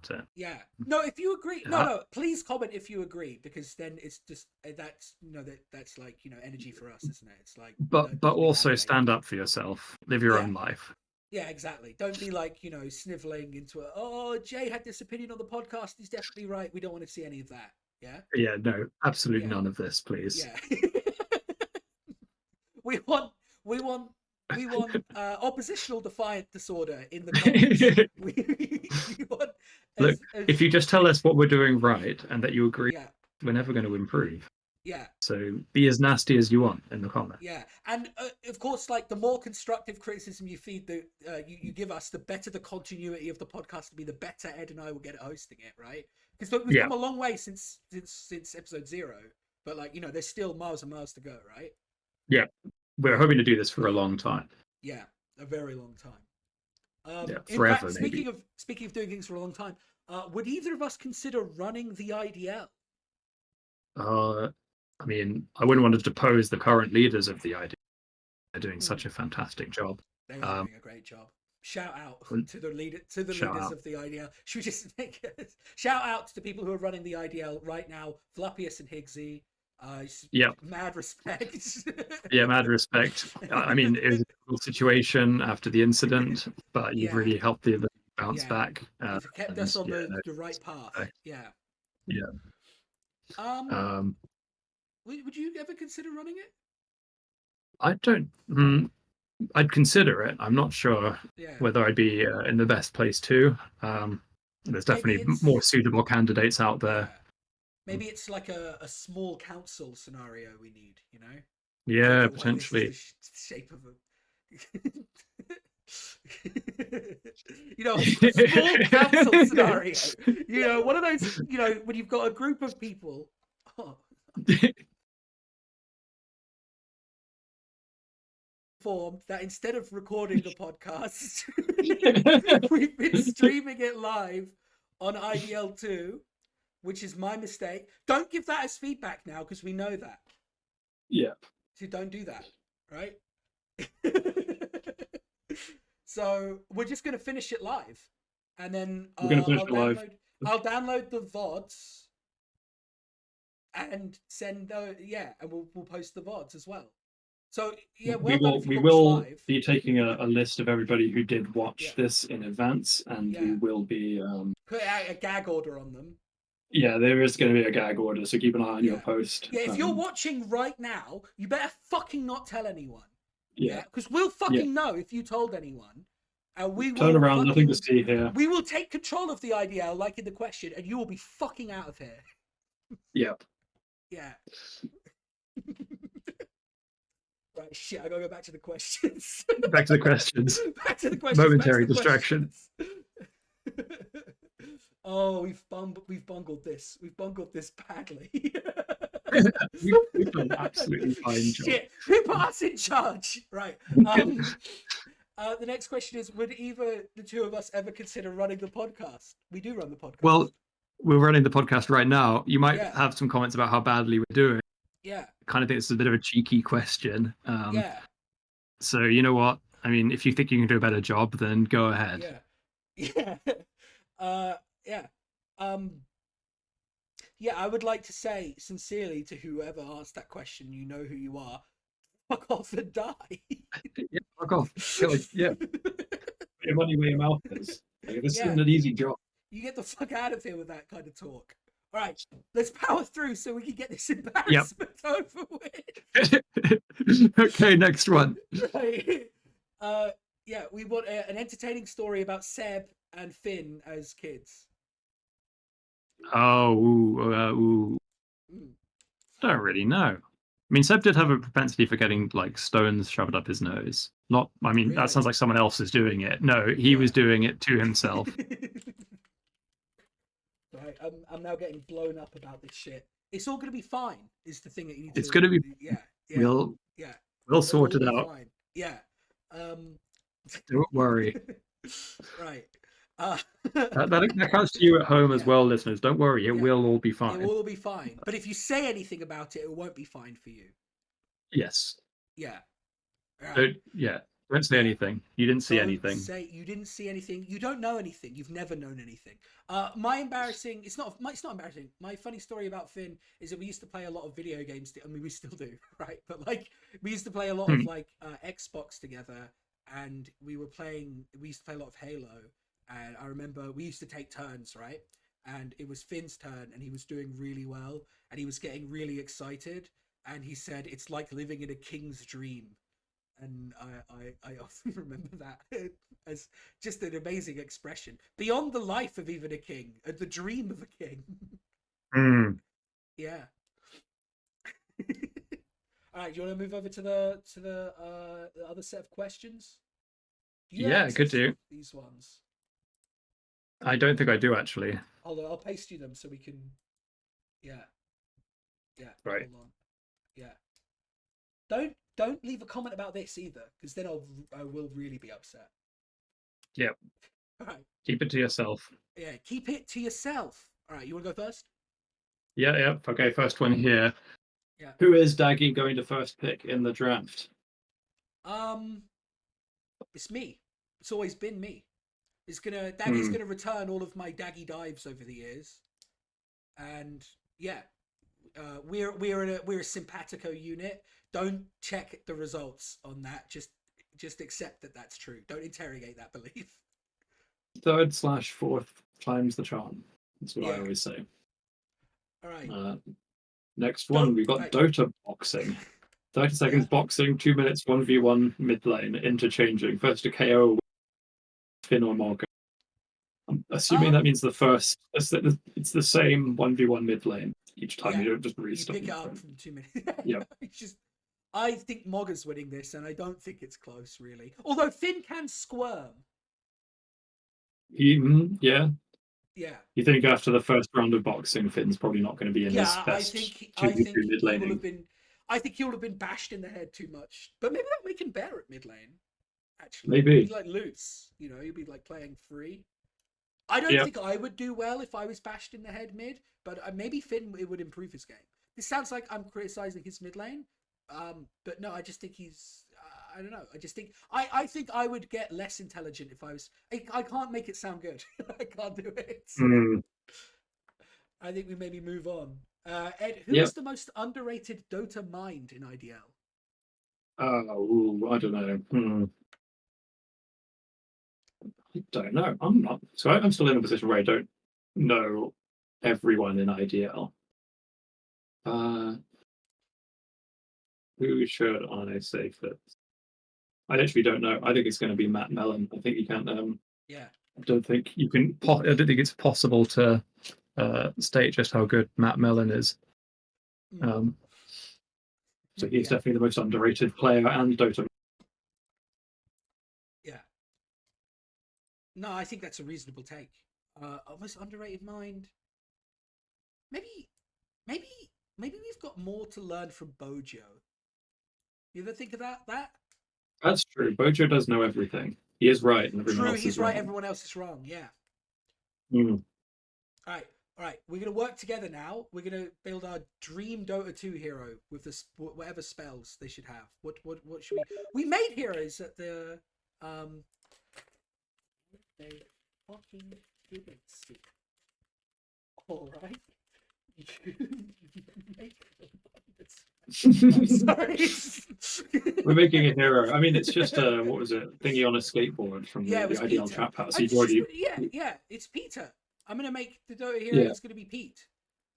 to. Yeah. No, if you agree, no, please comment if you agree, because then it's just that's that's like energy for us, isn't it? It's like. But also stand up for yourself. Live your own life. Yeah, exactly. Don't be like sniveling into it. Oh, Jay had this opinion on the podcast. He's definitely right. We don't want to see any of that. Yeah. Yeah. No. Absolutely none of this, please. Yeah. We want oppositional defiant disorder in the comments. we want Look, if you just tell us what we're doing right and that you agree, we're never going to improve. Yeah. So be as nasty as you want in the comments. Yeah, and of course, like the more constructive criticism you feed you give us, the better the continuity of the podcast to be. The better Ed and I will get at hosting it, right? Because we've come a long way since episode 0, but there's still miles and miles to go, right? Yeah. We're hoping to do this for a long time. Yeah, a very long time. Forever, in fact, maybe. Speaking of doing things for a long time, would either of us consider running the IDL? I mean, I wouldn't want to depose the current leaders of the IDL. They're doing such a fantastic job. They are doing a great job. Shout out to the leaders of the IDL. Should we just make it? Shout out to the people who are running the IDL right now, Fluppius and Higgsy. Mad respect. Mad respect. I mean, it was a difficult situation after the incident, but you've really helped the bounce back. You've kept us on the right path. Yeah. Would you ever consider running it? I don't. I'd consider it. I'm not sure whether I'd be in the best place to. There's definitely more suitable candidates out there. Maybe it's like a small council scenario we need, Yeah, potentially. The shape of a small council scenario. One of those, when you've got a group of people. informed that instead of recording the podcast, we've been streaming it live on IDL2, which is my mistake. Don't give that as feedback now, because we know that. Yeah. So don't do that, right? So we're just going to finish it live. And then We're going to finish it live. I'll download the VODs and send and we'll post the VODs as well. So yeah, we will be taking a list of everybody who did watch this in advance, and we will be put out a gag order on them. Yeah, there is going to be a gag order, so keep an eye on your post. Yeah, if you're watching right now, you better fucking not tell anyone. Yeah, because we'll fucking know if you told anyone. And we turn will around, nothing to see here. We will take control of the IDL, like in the question, and you will be fucking out of here. Yep. Yeah. Right, shit, I gotta go back to the questions. Back to the questions. Back to the questions. Momentary distraction. Oh, we've bungled this. We've bungled this badly. We've done absolutely fine job. Shit, who put us in charge? Right. The next question is, would either the two of us ever consider running the podcast? We do run the podcast. Well, we're running the podcast right now. You might have some comments about how badly we're doing. Yeah. I kind of think it's a bit of a cheeky question. Yeah. So you know what? I mean, if you think you can do a better job, then go ahead. Yeah. Yeah. I would like to say sincerely to whoever asked that question, you know who you are. Fuck off and die. Yeah, fuck off. Yeah. Put your money where your mouth is. This isn't an easy job. You get the fuck out of here with that kind of talk. All right, let's power through so we can get this embarrassment over with. Okay, next one. Right. We want an entertaining story about Seb and Finn as kids. Don't really know. I mean, Seb did have a propensity for getting like stones shoved up his nose. That sounds like someone else is doing it. No, he was doing it to himself. Right, I'm now getting blown up about this shit. It's all gonna be fine. Is the thing that you need to. It's gonna be. We'll sort it out. Fine. Yeah. Don't worry. Right. That counts to you at home as well, listeners. Don't worry, it will all be fine. It will all be fine. But if you say anything about it, it won't be fine for you. Yes. Yeah. Right. Don't say anything. You didn't see anything. You didn't see anything. You don't know anything. You've never known anything. It's not embarrassing. My funny story about Finn is that we used to play a lot of video games. I mean, we still do, right? But like, we used to play a lot of like Xbox together, and we used to play a lot of Halo. And I remember we used to take turns, right? And it was Finn's turn, and he was doing really well, and he was getting really excited. And he said, "It's like living in a king's dream." And I often remember that as just an amazing expression. Beyond the life of even a king, the dream of a king. Yeah. All right, do you want to move over to the other set of questions? I could do these ones. I don't think I do actually. Hold on, I'll paste you them so we can. Yeah. Right. Hold on. Yeah. Don't leave a comment about this either, because then I will really be upset. Yep. All right. Keep it to yourself. Yeah, keep it to yourself. All right, you want to go first? Yeah. Okay, first one here. Yeah. Who is Daggy going to first pick in the draft? It's me. It's always been me. Daggy's gonna return all of my Daggy dives over the years, and we're a simpatico unit. Don't check the results on that. Just accept that that's true. Don't interrogate that belief. 3rd/4th times the charm. That's what I always say. All right. Next one, we've got Dota boxing. 30 seconds boxing, 2 minutes 1v1 mid lane, interchanging. First to KO, Finn or mogger. I'm assuming that means the first. It's the same 1v1 mid lane each time. You don't just restart. You pick it up from 2 minutes. Yeah. I think Mogger's winning this, and I don't think it's close, really. Although Finn can squirm. Yeah. Yeah. You think after the first round of boxing, Finn's probably not going to be in his best I think he will have been. I think he would have been bashed in the head too much. But maybe that we can bear at mid lane. Actually, Maybe. he'd like loose. You know, he'd be like playing free. I don't Yeah. think I would do well if I was bashed in the head mid, but maybe Finn it would improve his game. This sounds like I'm criticizing his mid lane, but no, I just think he's. I don't know. I just think I think I would get less intelligent if I was. I can't make it sound good. I can't do it. I think we maybe move on. Ed, who is the most underrated Dota mind in IDL? I don't know. I don't know. I'm not. So I'm still in a position where I don't know everyone in IDL. Who should I say first? I literally don't know. I think it's going to be Matt Mellon. I think you can. Yeah. I don't think you can. I don't think it's possible to state just how good Matt Mellon is. So he's definitely the most underrated player and Dota. Yeah. No, I think that's a reasonable take. Most underrated mind. Maybe we've got more to learn from Bojo. You ever think about that? That's true. Bojo does know everything. He is right, and everyone True, else he's is right. wrong. Everyone else is wrong. Yeah. All right. We're gonna work together now. We're gonna build our dream Dota 2 hero with this whatever spells they should have. What should we? We made heroes at the They fucking didn't see. All right. Sorry. We're making a hero. I mean, it's just what was it? Thingy on a skateboard from the IDL Trap House. You've already. Yeah. It's Peter. I'm gonna make the Dota hero. It's gonna be Pete,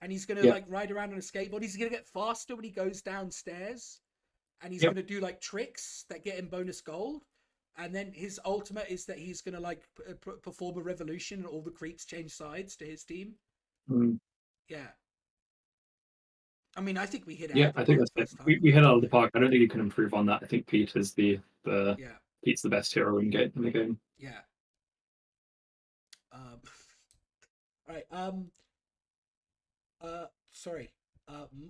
and he's gonna like ride around on a skateboard. He's gonna get faster when he goes downstairs, and he's gonna do like tricks that get him bonus gold. And then his ultimate is that he's gonna like perform a revolution, and all the creeps change sides to his team. Yeah. I mean, I think we hit it. Yeah, I think that's it. We hit out of the park. I don't think you can improve on that. I think Pete is Pete's the best hero in the game. Yeah. All right. Sorry.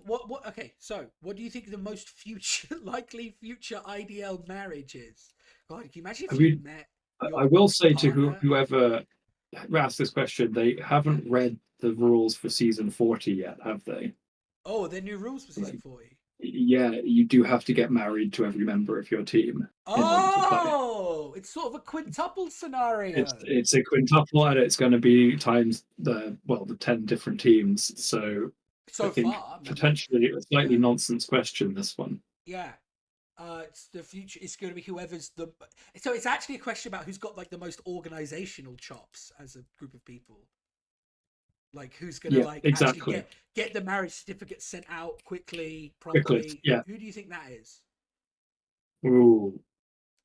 What? Okay. So, what do you think the most likely future IDL marriage is? God, can you imagine if you met? I will say to whoever asked this question, they haven't read the rules for season 40 yet, have they? Oh, there are new rules for season 40. Yeah, you do have to get married to every member of your team. Oh, it's sort of a quintuple scenario. It's a quintuple, and it's going to be times the 10 different teams. So I think potentially a slightly nonsense question. This one. Yeah. It's the future. It's going to be whoever's the. So it's actually a question about who's got like the most organizational chops as a group of people. Like who's going to actually get the marriage certificate sent out quickly, properly. Yeah. Who do you think that is? Ooh.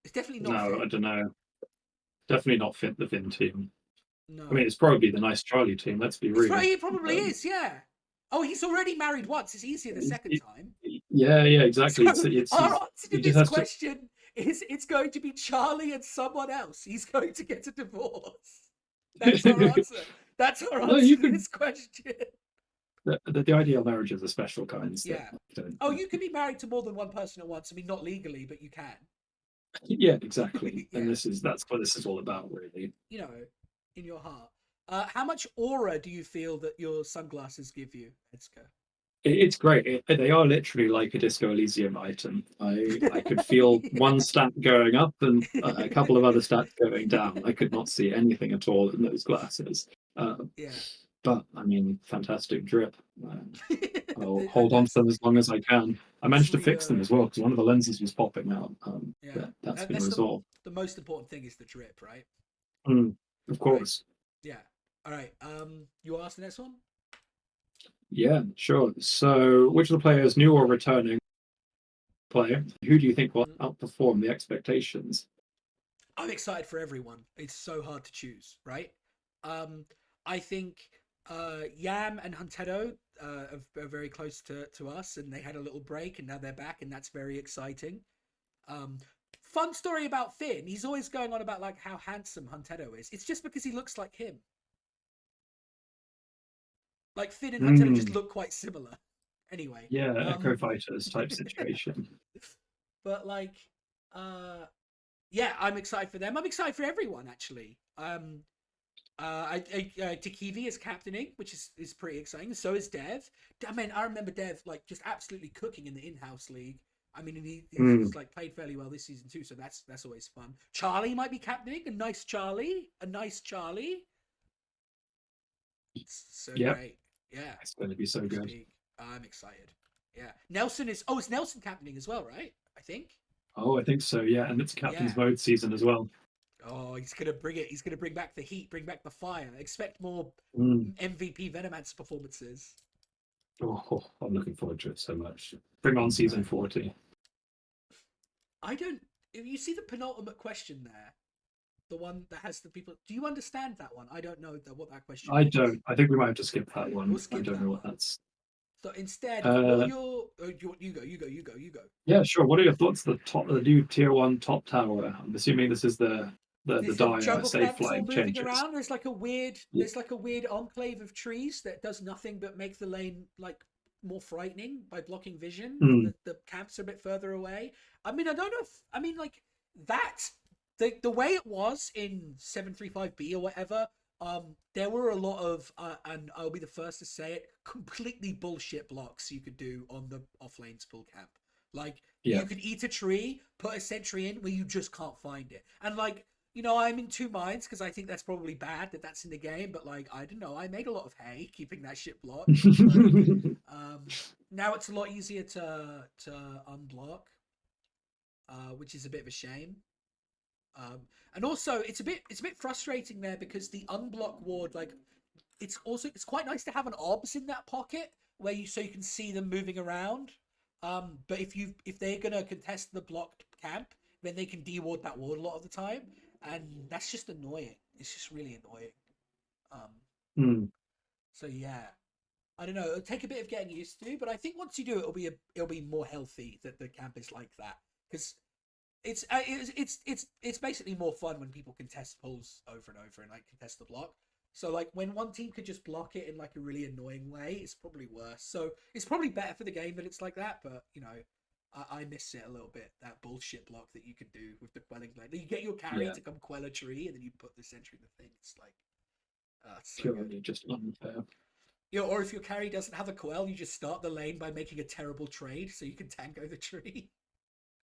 It's definitely not. No, Finn. I don't know. Definitely not the Finn team. No. I mean, it's probably the Nice Charlie team. Let's be real. He probably is. Yeah. Oh, he's already married once. It's easier the second time. Yeah, exactly. So our answer to this question is it's going to be Charlie and someone else. He's going to get a divorce. That's our answer. That's our answer to this question. The ideal marriage is a special kind. Yeah. Oh, you can be married to more than one person at once. I mean, not legally, but you can. Yeah, exactly. And that's what this is all about, really. You know, in your heart. How much aura do you feel that your sunglasses give you, Edska? It's great. They are literally like a Disco Elysium item. I could feel one stat going up and a couple of other stats going down. I could not see anything at all in those glasses. But I mean, fantastic drip. I'll hold on to them as long as I can. I managed to fix them as well because one of the lenses was popping out. That's been resolved. The most important thing is the drip, right? Of course. Right. Yeah. All right. You ask the next one? Yeah, sure. So, which of the players, new or returning player, who do you think will outperform the expectations? I'm excited for everyone. It's so hard to choose, right? I think Yam and Huntero are very close to us, and they had a little break, and now they're back, and that's very exciting. Fun story about Finn. He's always going on about like how handsome Huntero is. It's just because he looks like him. Like Finn and Huntero just look quite similar. Anyway. Yeah, Echo Fighters type situation. But like, yeah, I'm excited for them. I'm excited for everyone actually. Takivi is captaining, which is pretty exciting. So is Dev. I mean, I remember Dev like just absolutely cooking in the in-house league. I mean, he's like played fairly well this season too, so that's always fun. Charlie might be captaining. A nice Charlie. It's so great. Yeah, it's going to be so good. Peak. I'm excited. Yeah, Nelson is. Oh, it's Nelson captaining as well, right? I think. Oh, I think so. Yeah, and it's captain's mode season as well. Oh, he's gonna bring it. He's gonna bring back the heat, bring back the fire. Expect more MVP Venomance performances. Oh, I'm looking forward to it so much. Bring on season 40. I don't. If you see the penultimate question there, the one that has the people. Do you understand that one? I don't know what that question. I don't. I think we might have to skip that one. We'll skip I don't know what that's. So instead, what are your? You go. Yeah, sure. What are your thoughts? The new tier 1 top tower. I'm assuming this is the dire safe flying changes. Around. There's like a weird enclave of trees that does nothing but make the lane like more frightening by blocking vision. The camps are a bit further away. I mean, I don't know if like that the way it was in 735B or whatever. There were a lot of and I'll be the first to say it, completely bullshit blocks you could do on the off lane spool camp. Like you could eat a tree, put a sentry in where you just can't find it, and like. I'm in two minds because I think that's probably bad that that's in the game, but like I don't know, I made a lot of hay keeping that shit blocked. Now it's a lot easier to unblock, which is a bit of a shame. And also it's a bit frustrating there because the unblock ward, like it's quite nice to have an obs in that pocket where you can see them moving around. But if they're gonna contest the blocked camp, then they can deward that ward a lot of the time. And that's just annoying. It's just really annoying. So yeah, I don't know. It'll take a bit of getting used to, but I think once you do, it'll be more healthy that the camp is like that because it's basically more fun when people contest pulls over and over and like contest the block. So like when one team could just block it in like a really annoying way, it's probably worse. So it's probably better for the game that it's like that, but I miss it a little bit, that bullshit block that you could do with the quelling blade. You get your carry to come quell a tree, and then you put the sentry in the thing. It's like, it's so purely just unfair. Or if your carry doesn't have a quell, you just start the lane by making a terrible trade so you can tango the tree.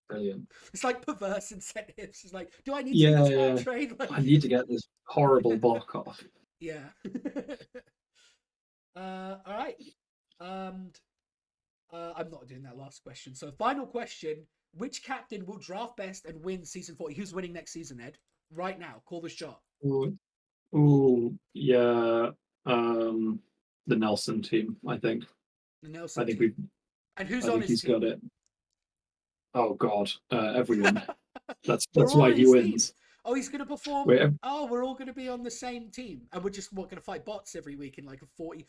Brilliant. It's like perverse incentives. It's like, do I need to do this bad trade? Like... I need to get this horrible block off. Yeah. All right. I'm not doing that last question. So final question, which captain will draft best and win season 40? Who's winning next season, Ed? Right now, call the shot. Yeah. The Nelson team, I think. The Nelson I think team. And who's on his he's team? got it. Oh God, everyone. That's why he wins. Team. Oh, he's going to perform. We're all going to be on the same team, and we're just going to fight bots every week in like a 40.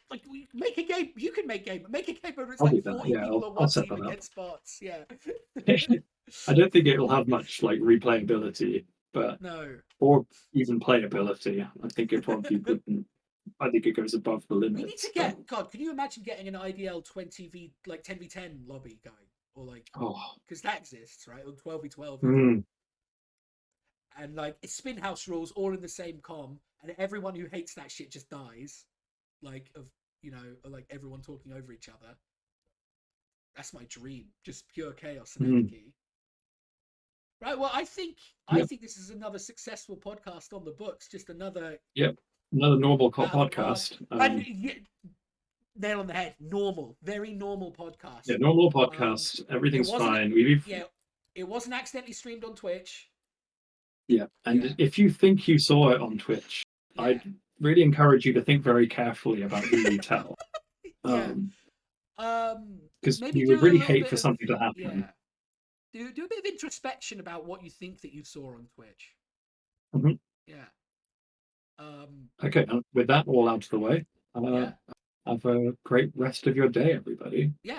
Like we make a game. You can make a game. Make a game where it's like 40 people on one team against bots. Yeah. I don't think it'll have much like replayability, but or even playability. I think it probably wouldn't. I think it goes above the limit. We need to get God. Can you imagine getting an IDL 20v like 10v10 lobby going, or like because that exists, right? Or 12v12. And like it's spin house rules all in the same com, and everyone who hates that shit just dies. Like like everyone talking over each other. That's my dream. Just pure chaos and anarchy. Right. Well, I think this is another successful podcast on the books. Just another. Another normal podcast. Nail on the head. Normal, very normal podcast. Yeah, normal podcast. Everything's fine. It wasn't accidentally streamed on Twitch. Yeah, and if you think you saw it on Twitch, I'd really encourage you to think very carefully about who you tell. Because you would really hate for something to happen. Do a bit of introspection about what you think that you saw on Twitch. Okay, with that all out of the way, have a great rest of your day, everybody. Yeah.